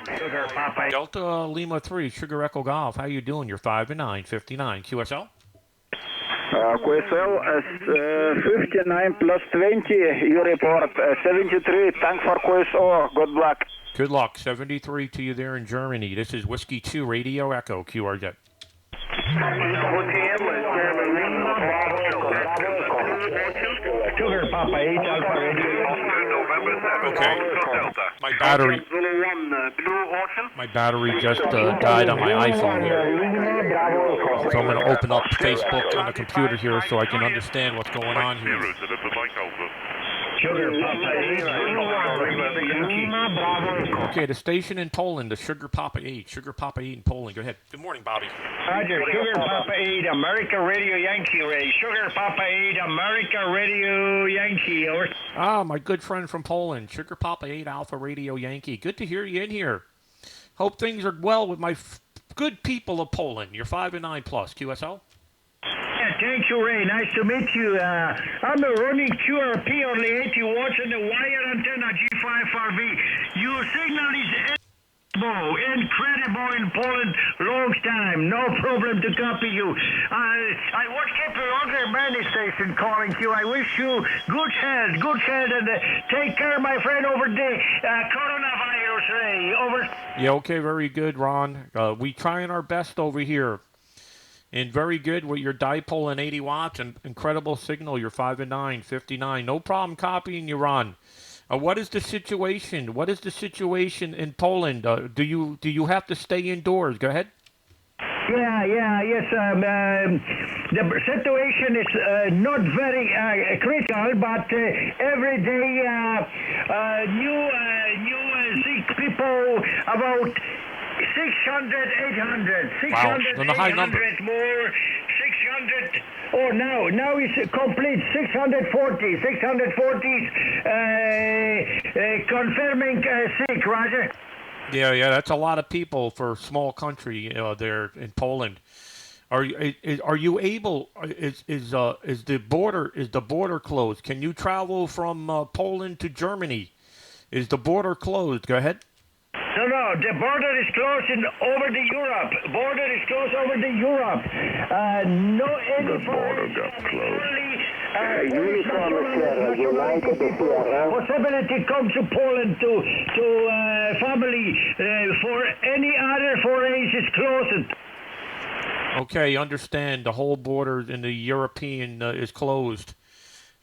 S1: Delta Lima 3, Sugar Echo Golf. How you doing? You're 5 and 9, 59. QSL?
S6: QSL is 59 plus 20. You report 73. Thanks for QSO. Good luck.
S1: Good luck. 73 to you there in Germany. This is Whiskey 2, Radio Echo, QRZ.
S8: Sugar Papa 8 Alpha Radio.
S1: Okay. My battery just died on my iPhone here. So I'm going to open up Facebook on the computer here so I can understand what's going on here. Okay, the station in Poland, the Sugar Papa 8. Sugar Papa 8 in Poland. Go ahead. Good morning, Bobby.
S8: Roger, Sugar Papa 8, America Radio Yankee Ray. Sugar Papa 8, America Radio Yankee. Over.
S1: Ah, my good friend from Poland, Sugar Papa 8 Alpha Radio Yankee. Good to hear you in here. Hope things are well with my good people of Poland. You're 5 and 9 plus. QSL?
S8: Thank you, Ray. Nice to meet you. I'm a running QRP only 80 watts on the wire antenna G5RV. Your signal is incredible in Poland, long time. No problem to copy you. I won't keep you longer, many station calling you. I wish you good health, and take care, my friend, over the coronavirus, Ray. Over.
S1: Yeah, okay, very good, Ron. We trying our best over here. And very good with your dipole and 80 watts and incredible signal. You're 5 and 9, 59. No problem copying you, Ron. What is the situation? What is the situation in Poland? Do you have to stay indoors? Go ahead.
S8: Yes. The situation is not very critical, but every day new sick people about 600, 800, 600,
S1: wow,
S8: 800 more, 600. Oh, now it's complete 640 confirming sick, Roger.
S1: Yeah, that's a lot of people for a small country there in Poland. Are you able? Is the border closed? Can you travel from Poland to Germany? Is the border closed? Go ahead.
S8: No, the border is closed over the Europe. Border is closed over the Europe. No any
S13: the border got closed.
S8: Possibility come to Poland to family for any other forays is closed.
S1: Okay, understand. The whole border in the European is closed.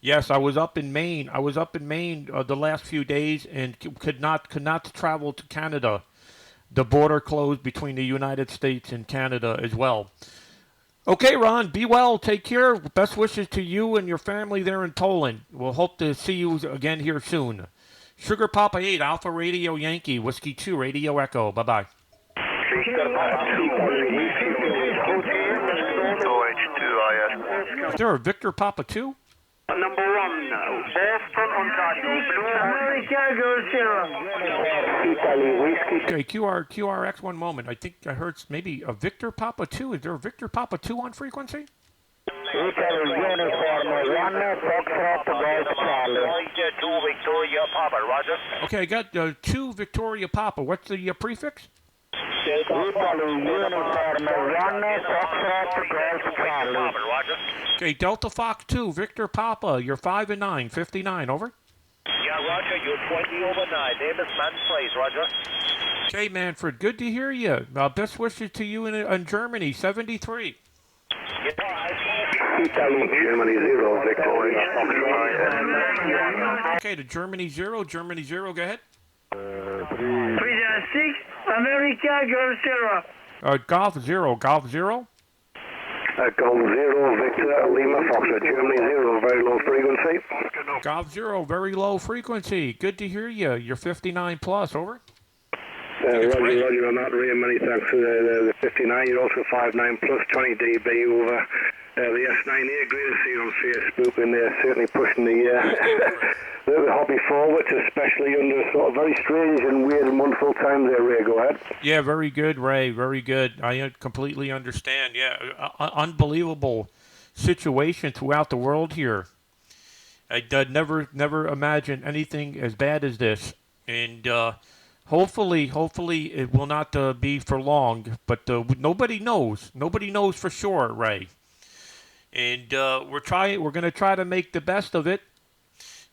S1: Yes, I was up in Maine. The last few days and could not travel to Canada. The border closed between the United States and Canada as well. Okay, Ron, be well. Take care. Best wishes to you and your family there in Poland. We'll hope to see you again here soon. Sugar Papa 8, Alpha Radio Yankee, Whiskey 2, Radio Echo. Bye-bye.
S13: 2H2IS.
S1: Is there a Victor Papa 2?
S11: Number 1, Boston, Ontario.
S1: Okay, QRX, one moment. I think I heard maybe a Victor Papa 2. Is there a Victor Papa 2 on frequency?
S19: Italy Uniform 1, Foxtrot, Golf Charlie.
S11: 2 Victoria Papa, roger.
S1: Okay, I got 2 Victoria Papa. What's the prefix?
S19: Italy Uniform 1, Foxtrot, Golf Charlie.
S1: Okay, Delta Fox 2, Victor Papa. You're 5 and 9, 59, over.
S11: Yeah, roger, you're 20 over 9. Name is Manfred, roger.
S1: Okay, Manfred, good to hear you. Best wishes to you in Germany, 73.
S3: Germany 0, Victoria.
S1: Okay, to Germany 0, go ahead.
S15: 306, America, Golf 0.
S1: Golf 0.
S3: Golf 0, Victor, Lima, Foxtrot, Germany 0, very low frequency.
S1: Golf 0, very low frequency. Good to hear you. You're 59 plus, over.
S3: Roger, on that, Ray, many thanks for the 59. You're also 59 plus 20 dB over the S9 here. Great to see you on Facebook, and they're certainly pushing the hobby forward, especially under sort of very strange and weird and wonderful times there, Ray. Go ahead.
S1: Yeah, very good, Ray. Very good. I completely understand. Yeah, unbelievable situation throughout the world here. I never imagined anything as bad as this, and hopefully it will not be for long. But nobody knows. Nobody knows for sure, Ray. And we're going to try to make the best of it,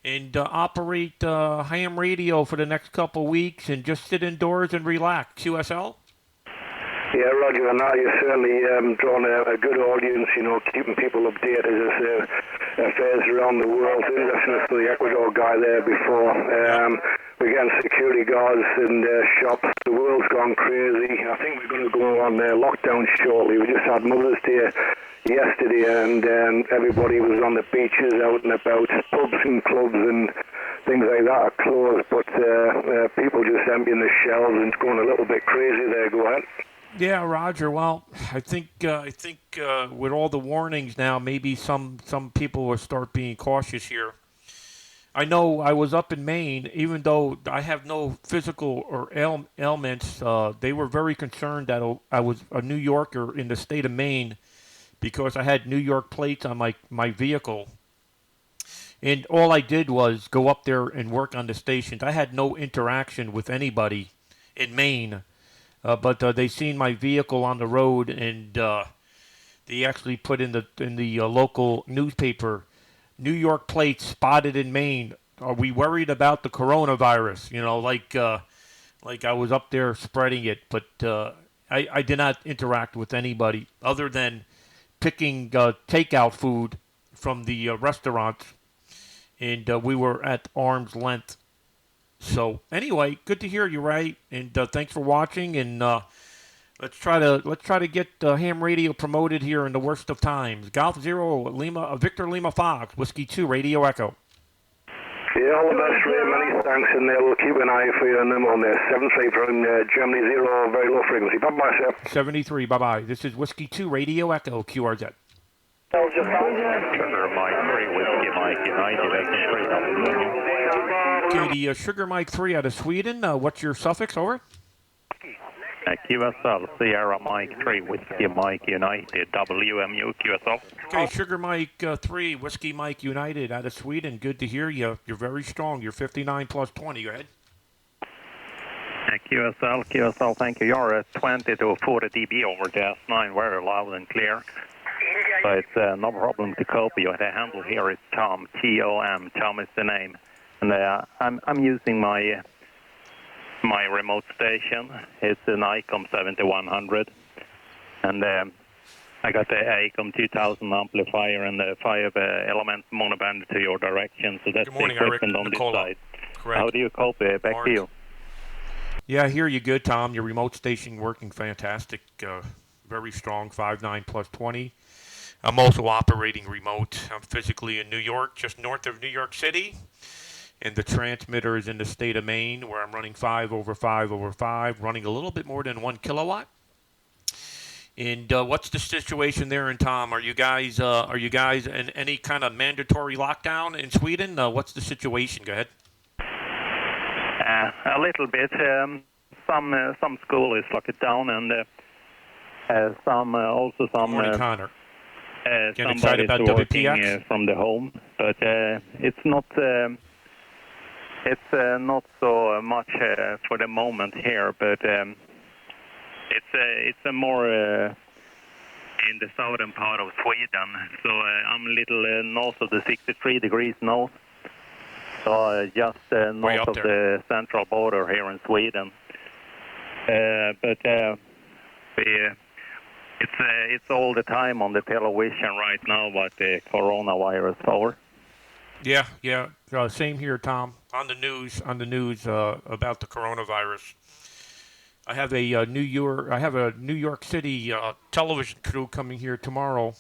S1: and operate ham radio for the next couple weeks, and just sit indoors and relax. QSL.
S3: Yeah, Roger, and now you're certainly drawn a good audience, keeping people updated as affairs around the world. Interesting to the Ecuador guy there before. We're getting security guards in shops. The world's gone crazy. I think we're going to go on lockdown shortly. We just had Mother's Day yesterday, and everybody was on the beaches, out and about. Pubs and clubs and things like that are closed, but people just emptying the shelves and it's going a little bit crazy there. Go ahead.
S1: Yeah, Roger. Well, I think with all the warnings now, maybe some people will start being cautious here. I know I was up in Maine, even though I have no physical or ailments. They were very concerned that I was a New Yorker in the state of Maine because I had New York plates on my vehicle. And all I did was go up there and work on the stations. I had no interaction with anybody in Maine. But they seen my vehicle on the road, and they actually put in the local newspaper, New York plates spotted in Maine. Are we worried about the coronavirus? Like I was up there spreading it. But I did not interact with anybody other than picking takeout food from the restaurants, and we were at arm's length. So anyway, good to hear you, Ray, and thanks for watching. And let's try to get ham radio promoted here in the worst of times. Golf 0 Lima, Victor Lima Fox, Whiskey 2 Radio Echo.
S3: Yeah, all the best, Ray. Many thanks, and we'll keep an eye for you on there. 73 from Germany 0, very low frequency. Bye bye, sir.
S1: 73. Bye bye. This is Whiskey 2 Radio Echo QRZ.
S13: Sugar Mike 3, Whiskey Mike United,
S1: Okay, the Sugar Mike 3 out of Sweden. What's your suffix, over?
S13: QSL, Sierra Mike 3, Whiskey Mike United, WMU, QSL.
S1: Okay, Sugar Mike 3, Whiskey Mike United out of Sweden. Good to hear you. You're very strong. You're 59 plus 20. Go ahead.
S13: QSL, thank you. You're 20 to 40 dB over the S9, very loud and clear. So it's no problem to copy. The handle here is Tom, T-O-M. Tom is the name. And I'm using my remote station. It's an ICOM 7100. And I got the ICOM 2000 amplifier and the 5-element monoband to your direction. So that's the equipment on this side.
S1: Correct.
S13: How do you copy? Back to you.
S1: Yeah, I hear you good, Tom. Your remote station working fantastic. Very strong, 5.9 plus 20. I'm also operating remote. I'm physically in New York, just north of New York City. And the transmitter is in the state of Maine, where I'm running 5 over 5 over 5, running a little bit more than 1 kilowatt. And what's the situation there in Tom? Are you guys in any kind of mandatory lockdown in Sweden? What's the situation? Go ahead.
S21: A little bit. Some school is locked down, and some.
S1: Good morning, Connor. Getting
S21: somebody's
S1: excited about
S21: working
S1: WPX?
S21: from the home, but it's not. It's not so much for the moment here, but it's a more in the southern part of Sweden. So I'm a little north of the 63 degrees north. So just north of the central border here in Sweden. But it's all the time on the television right now about the coronavirus over.
S1: Yeah. Same here, Tom. On the news about the coronavirus. I have a New York City television crew coming here tomorrow,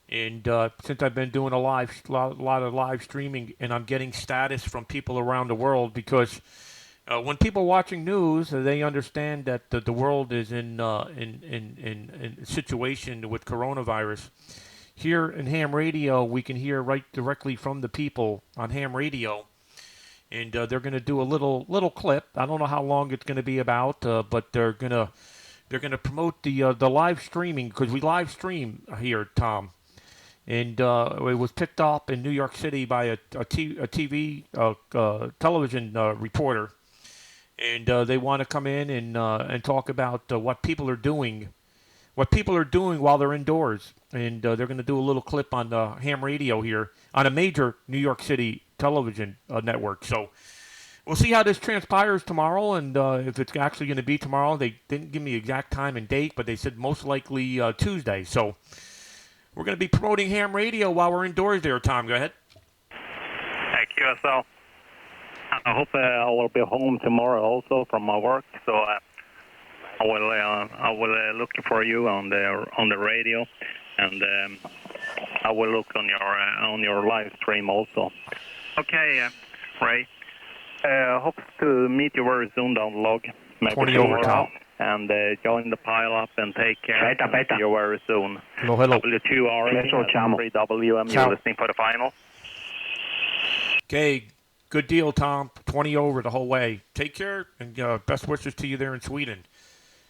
S1: and since I've been doing a lot of live streaming, and I'm getting status from people around the world because when people are watching news, they understand that the world is in a situation with coronavirus. Here in ham radio, we can hear right directly from the people on ham radio. And they're going to do a little clip. I don't know how long it's going to be about, but they're going to promote the live streaming because we live stream here, Tom. And it was picked up in New York City by a TV television reporter, and they want to come in and talk about what people are doing while they're indoors. And they're going to do a little clip on ham radio here on a major New York City television network. So we'll see how this transpires tomorrow, and if it's actually going to be tomorrow. They didn't give me exact time and date, but they said most likely Tuesday. So we're going to be promoting ham radio while we're indoors there, Tom. Go ahead.
S21: Thank you. So I hope I will be home tomorrow also from my work. So I will look for you on the radio, and I will look on your live stream also. Okay, Ray. Hope to meet you very soon down the log. Maybe
S1: 20 over top.
S21: And join the pile up and take care. See you very soon.
S1: Hello.
S21: W2RE, 3WM. You're listening for the final.
S1: Okay, good deal, Tom. 20 over the whole way. Take care, and best wishes to you there in Sweden.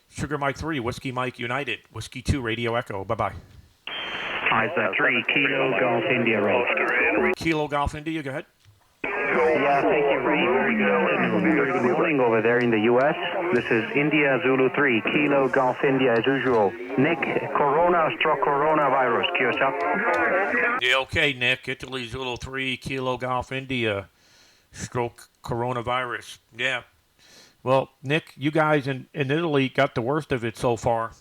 S1: Sugar Mike 3, Whiskey Mike United. Whiskey 2, Radio Echo. Bye-bye.
S21: Isaac 3, Kilo Golf India Road.
S1: Kilo Golf India, go ahead.
S22: Yeah, thank you, Ray. Very good morning over there in the U.S. This is India Zulu 3, Kilo Golf India as usual. Nick, coronavirus, QSL.
S1: Yeah, okay, Nick. Italy Zulu 3, Kilo Golf India, stroke coronavirus. Yeah. Well, Nick, you guys in Italy got the worst of it so far.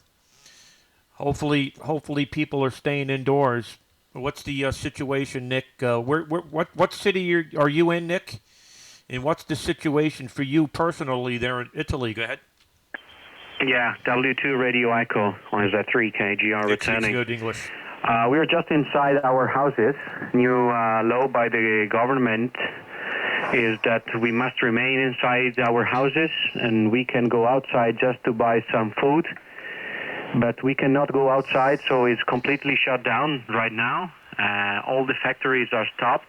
S1: Hopefully people are staying indoors. What's the situation, Nick? What city are you in, Nick? And what's the situation for you personally there in Italy? Go ahead.
S22: Yeah, W2 Radio Echo on that 3KGR returning.
S1: Good English.
S22: We are just inside our houses. New law by the government is that we must remain inside our houses, and we can go outside just to buy some food. But we cannot go outside, so it's completely shut down right now. All the factories are stopped.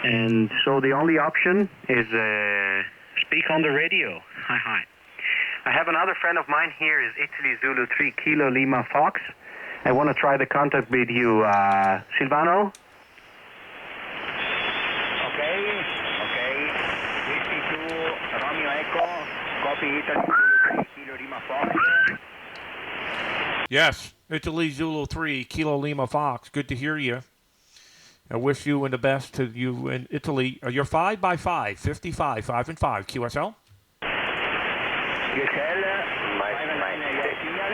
S22: And so the only option is speak on the radio. Hi. I have another friend of mine here, is Italy Zulu 3 Kilo Lima Fox. I want to try the contact with you, Silvano.
S23: Okay. Whiskey 2, Romeo Echo, copy Italy Zulu 3 Kilo Lima Fox.
S1: Yes, Italy Zulu 3, Kilo Lima Fox. Good to hear you. I wish you and the best to you in Italy. You're 5x5, 55, 5 and 5. QSL?
S23: QSL, my signal.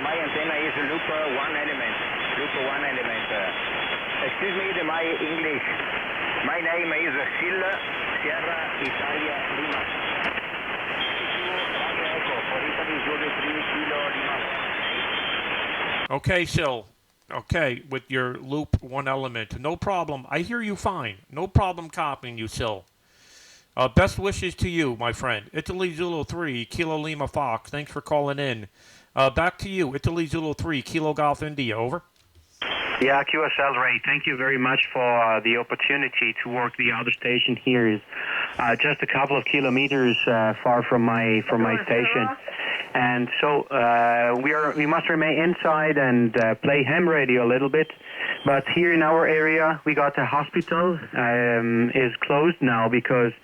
S23: My antenna is loop 1 element. Excuse me, my English. My name is Sil Sierra Italia Lima. Romeo Echo for Italy Zulu 3 Kilo Lima.
S1: Okay, Sil. Okay, with your loop 1 element. No problem. I hear you fine. No problem copying you, Sil. Best wishes to you, my friend. Italy Zulu 3, Kilo Lima Fox. Thanks for calling in. Back to you. Italy Zulu 3, Kilo Golf India. Over.
S22: Yeah, QSL Ray, thank you very much for the opportunity to work the other station here. Is just a couple of kilometers far from my station, and so we must remain inside and play ham radio a little bit. But here in our area, we got a hospital is closed now because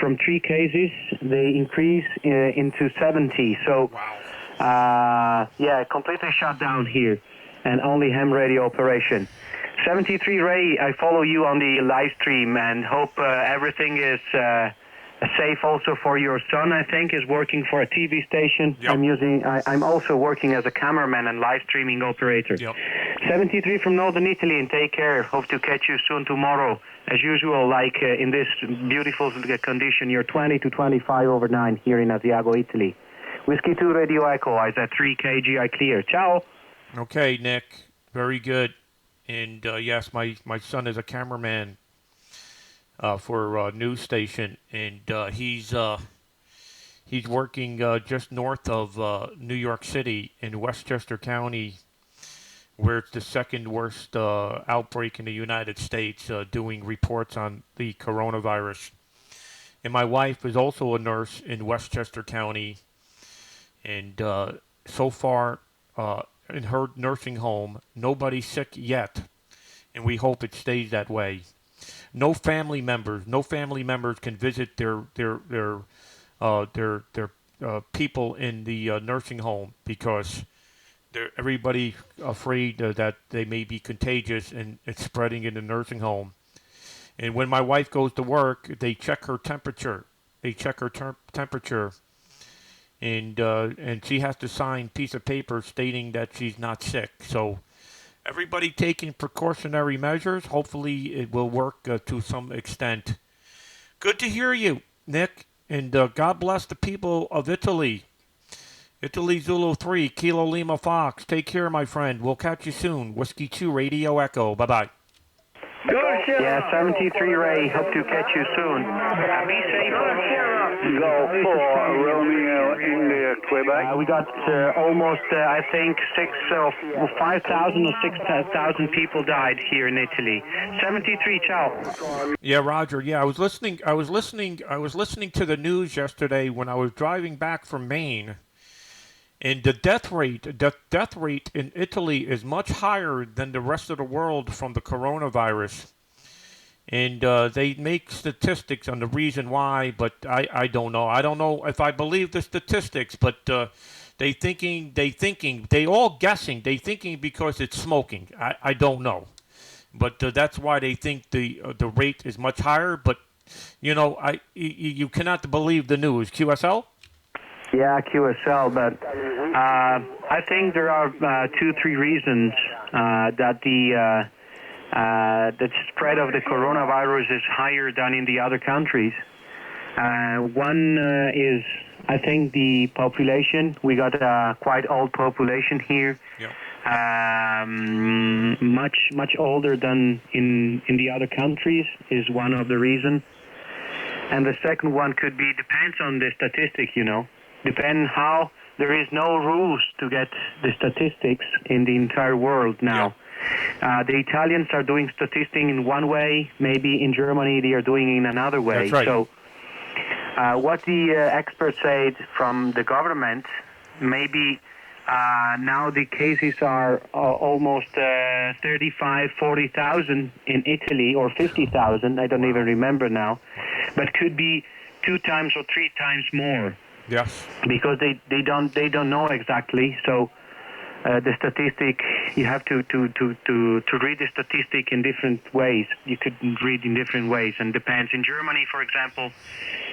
S22: from 3 cases they increase into 70. So yeah, completely shut down here. And only ham radio operation. 73 Ray, I follow you on the live stream and hope everything is safe also for your son, I think, is working for a TV station. Yep. I'm also working as a cameraman and live streaming operator. Yep. 73 from Northern Italy, and take care. Hope to catch you soon tomorrow. As usual, like in this beautiful condition, you're 20 to 25 over 9 here in Asiago, Italy. Whiskey 2 Radio Echo, I at 3 kg, clear. Ciao.
S1: Okay, Nick. Very good. And yes, my son is a cameraman for a news station, and he's working just north of New York City in Westchester County, where it's the second worst outbreak in the United States, doing reports on the coronavirus. And my wife is also a nurse in Westchester County, and so far in her nursing home, nobody's sick yet, and we hope it stays that way. No family members can visit their people in the nursing home because everybody afraid that they may be contagious and it's spreading in the nursing home. And when my wife goes to work, they check her temperature. And she has to sign a piece of paper stating that she's not sick. So everybody taking precautionary measures. Hopefully it will work to some extent. Good to hear you, Nick. And God bless the people of Italy. Italy Zulu 3, Kilo Lima Fox. Take care, my friend. We'll catch you soon. Whiskey 2 Radio Echo. Bye-bye.
S22: Yeah, 73 Ray. Hope to catch you soon. Be safe.
S3: Go for Romeo India, Quebec.
S22: We got almost, I think, 5,000 or 6,000 people died here in Italy. 73, ciao.
S1: Yeah, Roger. Yeah, I was listening to the news yesterday when I was driving back from Maine. And the death rate in Italy is much higher than the rest of the world from the coronavirus. And they make statistics on the reason why, but I don't know. I don't know if I believe the statistics, but they all guessing. They thinking because it's smoking. I don't know, but that's why they think the rate is much higher. But you cannot believe the news. QSL.
S22: Yeah, QSL, but I think there are 2-3 reasons that the spread of the coronavirus is higher than in the other countries. One is, I think, the population. We got a quite old population here. Yeah. Much older than in the other countries is one of the reasons. And the second one could be, depends on the statistic, Depend how there is no rules to get the statistics in the entire world now. Yeah. The Italians are doing statistics in one way. Maybe in Germany they are doing it in another way. That's right. So what the experts said from the government, maybe now the cases are almost 35, 40,000 in Italy, or 50,000. I don't even remember now, but could be 2 times or 3 times more.
S1: Yes.
S22: Because they don't know exactly. So the statistic, you have to read the statistic in different ways. You could read in different ways, and depends. In Germany, for example,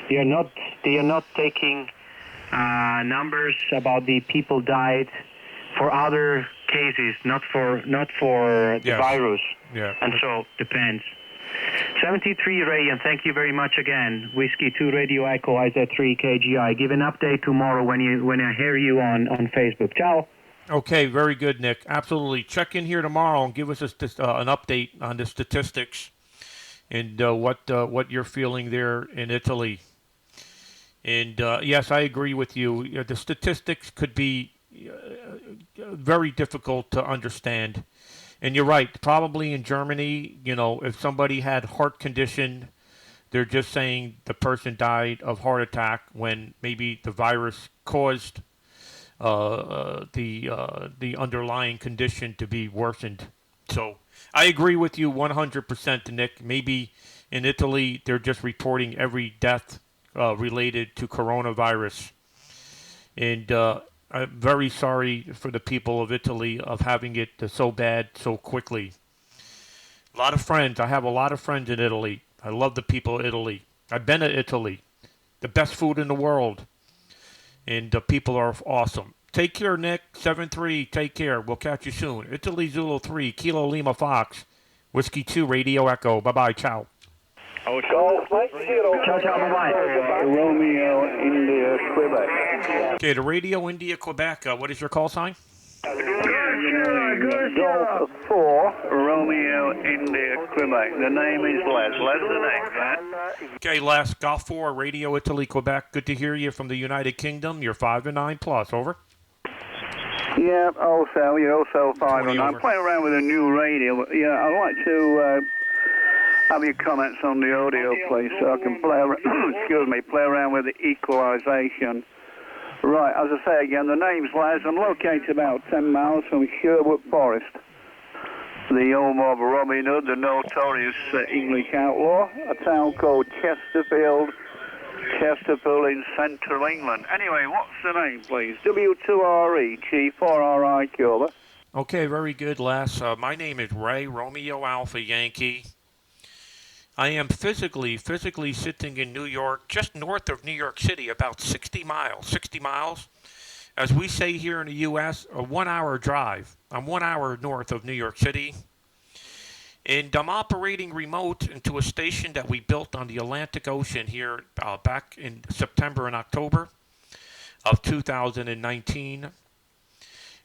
S22: they are not taking numbers about the people died for other cases, not for the virus.
S1: Yeah.
S22: And so depends. 73 Ray, and thank you very much again. Whiskey 2 Radio Echo, IZ3 KGI. Give an update tomorrow when I hear you on Facebook. Ciao.
S1: Okay, very good, Nick. Absolutely. Check in here tomorrow and give us an update on the statistics and what you're feeling there in Italy. And yes, I agree with you. The statistics could be very difficult to understand. And you're right. Probably in Germany, if somebody had heart condition, they're just saying the person died of heart attack when maybe the virus caused the underlying condition to be worsened. So I agree with you 100%, Nick. Maybe in Italy they're just reporting every death related to coronavirus, and I'm very sorry for the people of Italy of having it so bad so quickly. A lot of friends. I have a lot of friends in Italy. I love the people of Italy. I've been to Italy. The best food in the world. And the people are awesome. Take care, Nick. 7-3. Take care. We'll catch you soon. Italy Zulu 3. Kilo Lima Fox. Whiskey 2. Radio Echo. Bye-bye. Ciao.
S6: Oh, ciao. Ciao, ciao. Bye-bye. Romeo, India, Quebec.
S1: Okay, the Radio India, Quebec. What is your call sign?
S6: Golf 4, Romeo, India, Quebec. The name is Les. Les the name, right?
S1: Okay, Les. Golf 4, Radio Italy, Quebec. Good to hear you from the United Kingdom. You're 5 and 9 plus. Over.
S6: Yeah, also, you're also 5 and 9. I'm playing around with a new radio. Yeah, I'd like to have your comments on the audio, please, so I can play around with the equalization. Right, as I say again, the name's Les. I'm located about 10 miles from Sherwood Forest, the home of Robin Hood, the notorious English outlaw, a town called Chesterfield in central England. Anyway, what's the name, please? W2RE, G4RI, over.
S1: Okay, very good, Les. My name is Ray Romeo Alpha Yankee. I am physically sitting in New York, just north of New York City, about 60 miles. As we say here in the U.S., a 1-hour drive. I'm 1 hour north of New York City. And I'm operating remote into a station that we built on the Atlantic Ocean here back in September and October of 2019.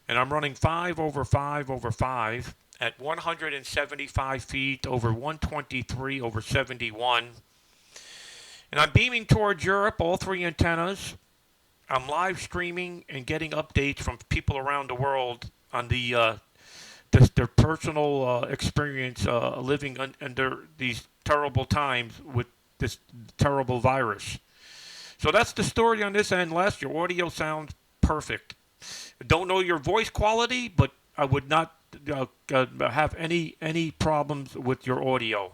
S1: And I'm running 5 over 5 over 5. At 175 feet over 123 over 71. And I'm beaming towards Europe, all 3 antennas. I'm live streaming and getting updates from people around the world on their personal experience living under these terrible times with this terrible virus. So that's the story on this end, Les. Your audio sounds perfect. Don't know your voice quality, but I would not have any problems with your audio.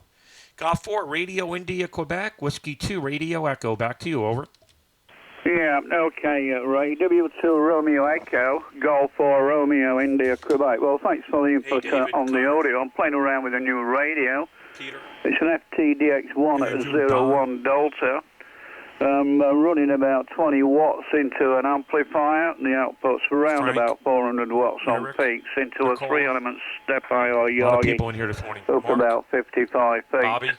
S1: Golf 4, Radio India, Quebec. Whiskey 2, Radio Echo. Back to you, over.
S6: Yeah, okay, Ray. W2 Romeo Echo, Golf 4, Romeo India, Quebec. Well, thanks for the input on the audio. I'm playing around with a new radio.
S1: Peter.
S6: It's an FTDX1 at 01 Delta. Running about 20 watts into an amplifier, and the output's around about 400 watts on peaks into a 3-element step-high or
S1: Yagi. A lot of people in here this morning.
S6: Up about 55 feet.
S1: Bobby,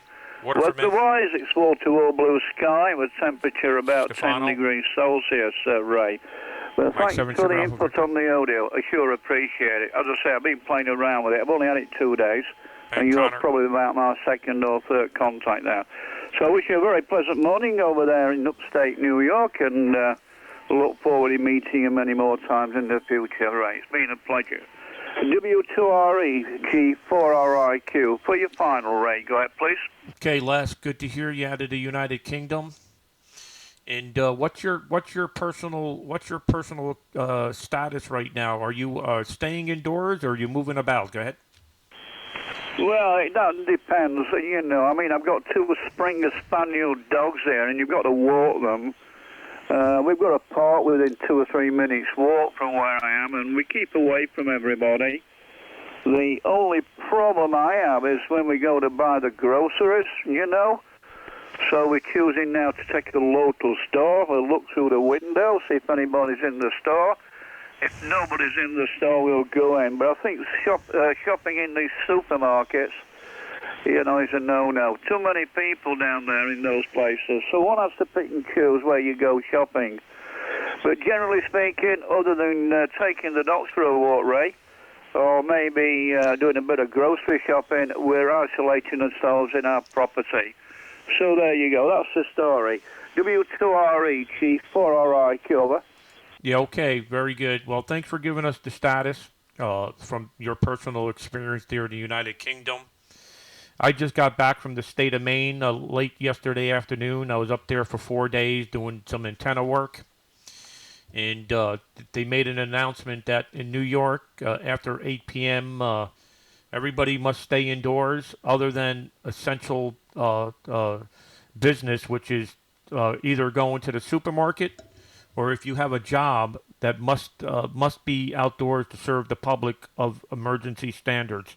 S6: weather-wise, it's wall-to-wall blue sky with temperature about 10 degrees Celsius, Ray. But thanks for the input on the audio. I sure appreciate it. As I say, I've been playing around with it. I've only had it 2 days, and you're probably about my second or third contact now. So I wish you a very pleasant morning over there in upstate New York, and look forward to meeting you many more times in the future, Ray. It's been a pleasure. W2RE, G4RIQ. For your final, Ray. Go ahead, please.
S1: Okay, Les, good to hear you out of the United Kingdom. And what's your personal status right now? Are you staying indoors or are you moving about? Go ahead.
S6: Well, it depends, you know. I mean, I've got 2 Springer Spaniel dogs there, and you've got to walk them. We've got a park within 2 or 3 minutes walk from where I am, and we keep away from everybody. The only problem I have is when we go to buy the groceries, you know. So we're choosing now to take a local store. We'll look through the window, see if anybody's in the store. If nobody's in the store, we'll go in. But I think shopping in these supermarkets, you know, is a no-no. Too many people down there in those places. So one has to pick and choose where you go shopping.
S3: But generally speaking, other than taking the dogs for a walk, Ray, or maybe doing a bit of grocery shopping, we're isolating ourselves in our property. So there you go. That's the story. W2RE, Chief, 4RI, over.
S1: Yeah, okay, very good. Well, thanks for giving us the status from your personal experience there in the United Kingdom. I just got back from the state of Maine late yesterday afternoon. I was up there for 4 days doing some antenna work. And they made an announcement that in New York, after 8 p.m., everybody must stay indoors other than essential business, which is either going to the supermarket or if you have a job that must be outdoors to serve the public of emergency standards,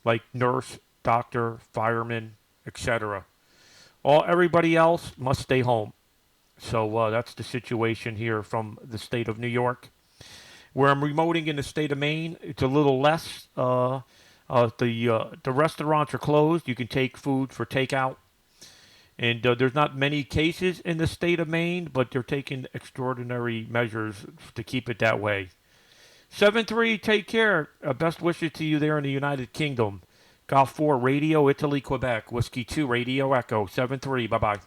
S1: like nurse, doctor, fireman, etc. Everybody else must stay home. So that's the situation here from the state of New York. Where I'm remoting in the state of Maine, it's a little less. The restaurants are closed. You can take food for takeout. And there's not many cases in the state of Maine, but they're taking extraordinary measures to keep it that way. 7-3, take care. Best wishes to you there in the United Kingdom. Golf 4, Radio, Italy, Quebec. Whiskey 2, Radio, Echo. 7-3, bye-bye.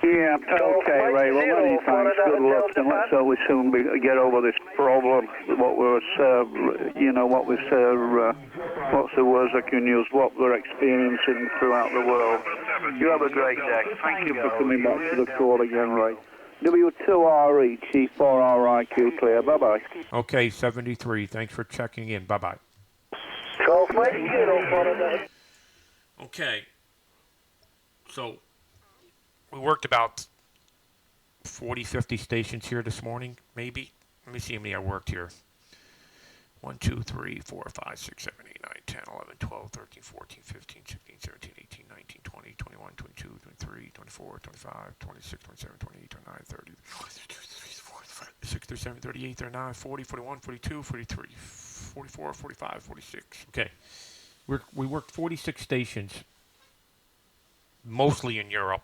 S3: Yeah, okay, Ray. Well, many thanks. Good luck, and let's hope we soon get over this problem. What the words I can use? What we're experiencing throughout the world. You have a great day. Thank you for coming back to the call again, Ray. W2RE, Chief 4RIQ, clear. Bye-bye.
S1: Okay, 73. Thanks for checking in. Bye-bye. Okay. So, we worked about 40, 50 stations here this morning, maybe. Let me see how many I worked here. 1, 2, 3, 4, 5, 6, 7, 8, 9, 10, 11, 12, 13, 14, 15, 16, 17, 18, 19, 20, 21, 22, 23, 24, 25, 26, 27, 28, 29, 30, 6, 37, 38, 39, 40, 41, 42, 43, 44, 45, 46. Okay. We worked 46 stations, mostly in Europe.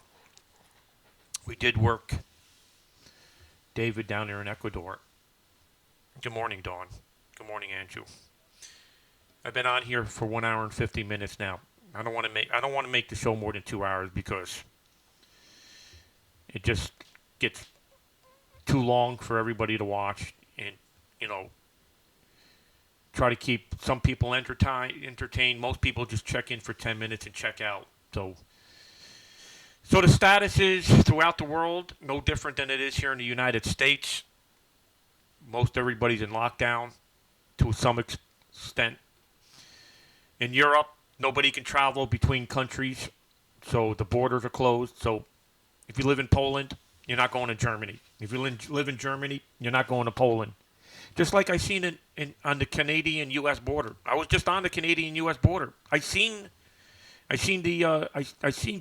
S1: We did work David down there in Ecuador. Good morning, Dawn. Good morning, Andrew. I've been on here for 1 hour and 50 minutes now. I don't want to make the show more than 2 hours because it just gets too long for everybody to watch, and try to keep some people entertained. Most people just check in for 10 minutes and check out. So the status is throughout the world, no different than it is here in the United States. Most everybody's in lockdown to some extent. In Europe, nobody can travel between countries, so the borders are closed. So if you live in Poland, you're not going to Germany. If you live in Germany, you're not going to Poland. Just like I seen on the Canadian-U.S. border. I was just on the Canadian-U.S. border. I seen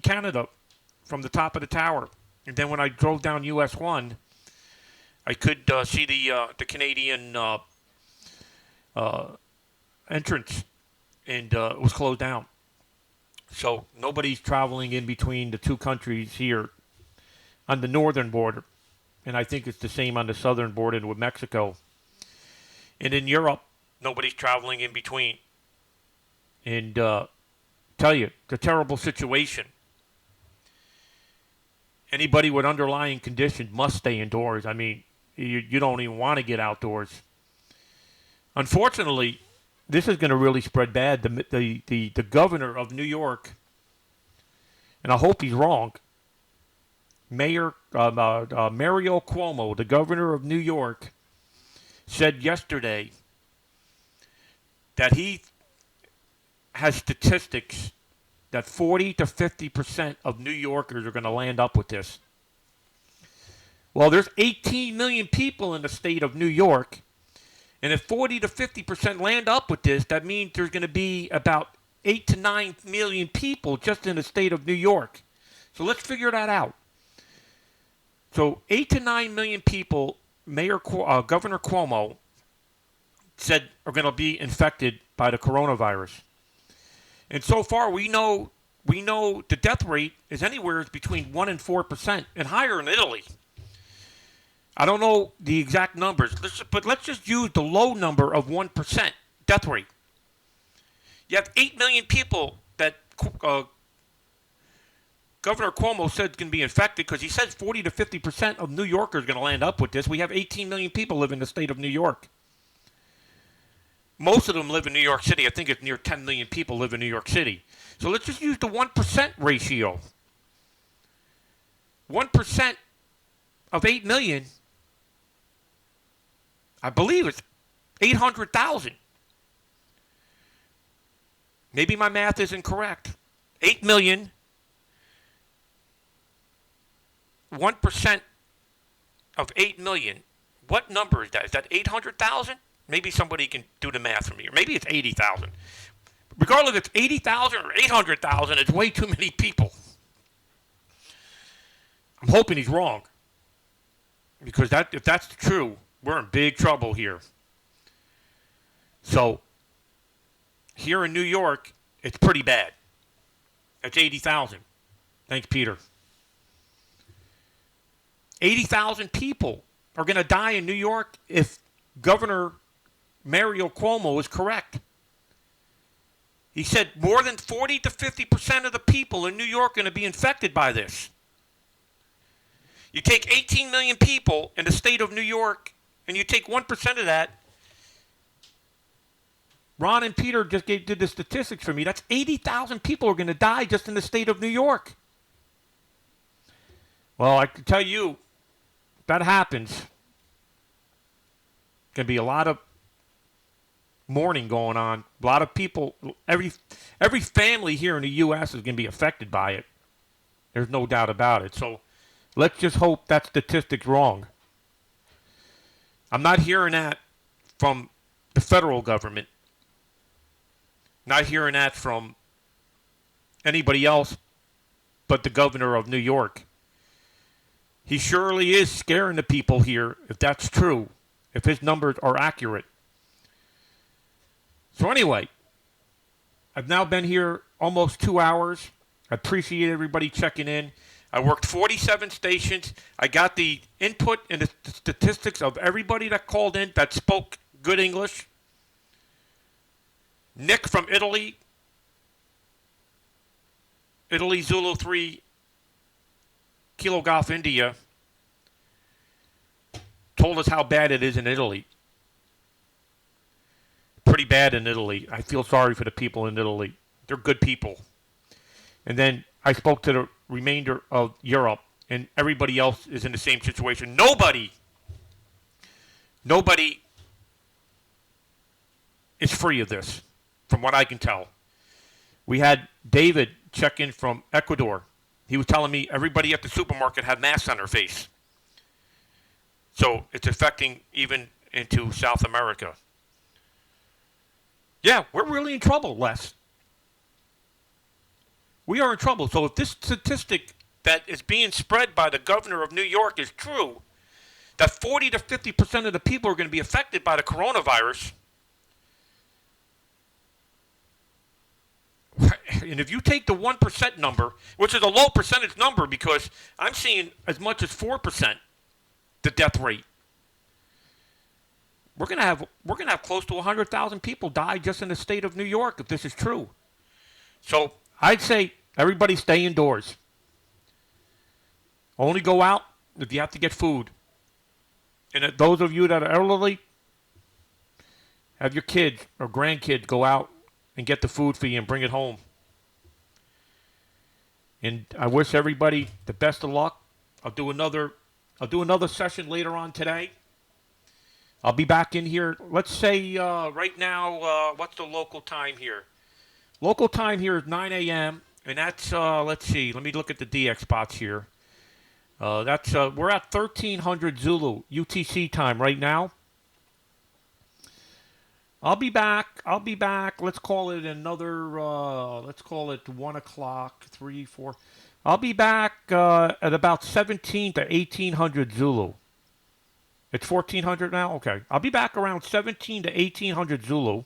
S1: Canada from the top of the tower, and then when I drove down US 1, I could see the Canadian entrance, and it was closed down. So nobody's traveling in between the two countries here on the northern border, and I think it's the same on the southern border with Mexico. And in Europe, nobody's traveling in between. And tell you, it's a terrible situation. Anybody with underlying conditions must stay indoors. I mean, you don't even want to get outdoors. Unfortunately, this is going to really spread bad. The governor of New York, and I hope he's wrong, Mario Cuomo, the governor of New York, said yesterday that he has statistics that 40 to 50% of New Yorkers are going to land up with this. Well, there's 18 million people in the state of New York, and if 40 to 50% land up with this, that means there's going to be about 8 to 9 million people just in the state of New York. So let's figure that out. So 8 to 9 million people, Governor Cuomo said are going to be infected by the coronavirus. And so far, we know the death rate is anywhere between 1% and 4%, and higher in Italy. I don't know the exact numbers, but let's just use the low number of 1% death rate. You have 8 million people that Governor Cuomo said can be infected because he says 40 to 50% of New Yorkers are going to land up with this. We have 18 million people live in the state of New York. Most of them live in New York City. I think it's near 10 million people live in New York City. So let's just use the 1% ratio. 1% of 8 million, I believe it's 800,000. Maybe my math isn't correct. 8 million, 1% of 8 million. What number is that? Is that 800,000? Maybe somebody can do the math for me. Or maybe it's 80,000. Regardless if it's 80,000 or 800,000, it's way too many people. I'm hoping he's wrong. Because if that's true, we're in big trouble here. So, here in New York, it's pretty bad. It's 80,000. Thanks, Peter. 80,000 people are going to die in New York if Governor Mario Cuomo is correct. He said more than 40 to 50% of the people in New York are going to be infected by this. You take 18 million people in the state of New York, and you take 1% of that. Ron and Peter just did the statistics for me. That's 80,000 people are going to die just in the state of New York. Well, I can tell you, if that happens, going to be a lot of mourning going on. A lot of people, every family here in the U.S. is going to be affected by it. There's no doubt about it. So let's just hope that statistic's wrong. I'm not hearing that from the federal government. Not hearing that from anybody else but the governor of New York. He surely is scaring the people here, if that's true, if his numbers are accurate. So anyway, I've now been here almost 2 hours. I appreciate everybody checking in. I worked 47 stations. I got the input and the statistics of everybody that called in that spoke good English. Nick from Italy, Zulu 3, Kilo Golf India, told us how bad it is in Italy. Pretty bad in Italy. I feel sorry for the people in Italy. They're good people. And then I spoke to the remainder of Europe, and everybody else is in the same situation. Nobody is free of this, from what I can tell. We had David check in from Ecuador. He was telling me everybody at the supermarket had masks on their face. So it's affecting even into South America. Yeah, we're really in trouble, Les. We are in trouble. So if this statistic that is being spread by the governor of New York is true, that 40 to 50% of the people are going to be affected by the coronavirus, and if you take the 1% number, which is a low percentage number because I'm seeing as much as 4% the death rate, we're gonna have close to 100,000 people die just in the state of New York if this is true. So I'd say everybody stay indoors. Only go out if you have to get food. And those of you that are elderly, have your kids or grandkids go out and get the food for you and bring it home. And I wish everybody the best of luck. I'll do another session later on today. I'll be back in here. Let's say right now, what's the local time here? Local time here is 9 a.m. And that's, let's see, let me look at the DX spots here. We're at 1300 Zulu UTC time right now. I'll be back. Let's call it another, let's call it 1 o'clock, 3, 4. I'll be back at about 17 to 1800 Zulu. It's 1400 now? Okay. I'll be back around 17 to 1800 Zulu.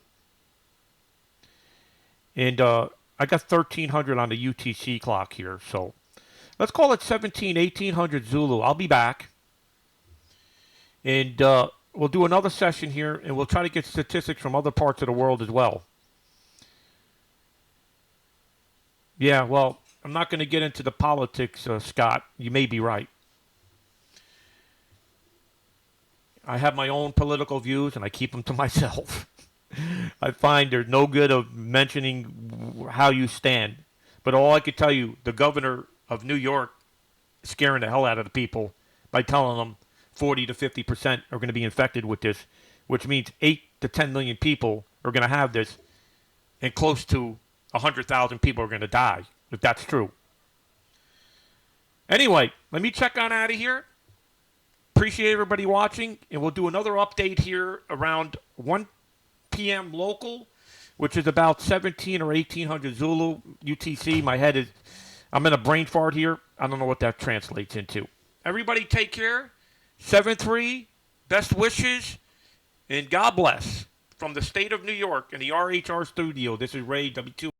S1: And I got 1300 on the UTC clock here. So let's call it 1800 Zulu. I'll be back. And we'll do another session here, and we'll try to get statistics from other parts of the world as well. Yeah, well, I'm not going to get into the politics, Scott. You may be right. I have my own political views, and I keep them to myself. I find there's no good of mentioning how you stand. But all I could tell you, the governor of New York is scaring the hell out of the people by telling them 40 to 50% are going to be infected with this, which means 8 to 10 million people are going to have this, and close to 100,000 people are going to die, if that's true. Anyway, let me check on out of here. Appreciate everybody watching, and we'll do another update here around 1 p.m. local, which is about 17 or 1800 Zulu UTC. I'm in a brain fart here. I don't know what that translates into. Everybody take care. 7-3, best wishes, and God bless. From the state of New York in the RHR studio, this is Ray W2RE.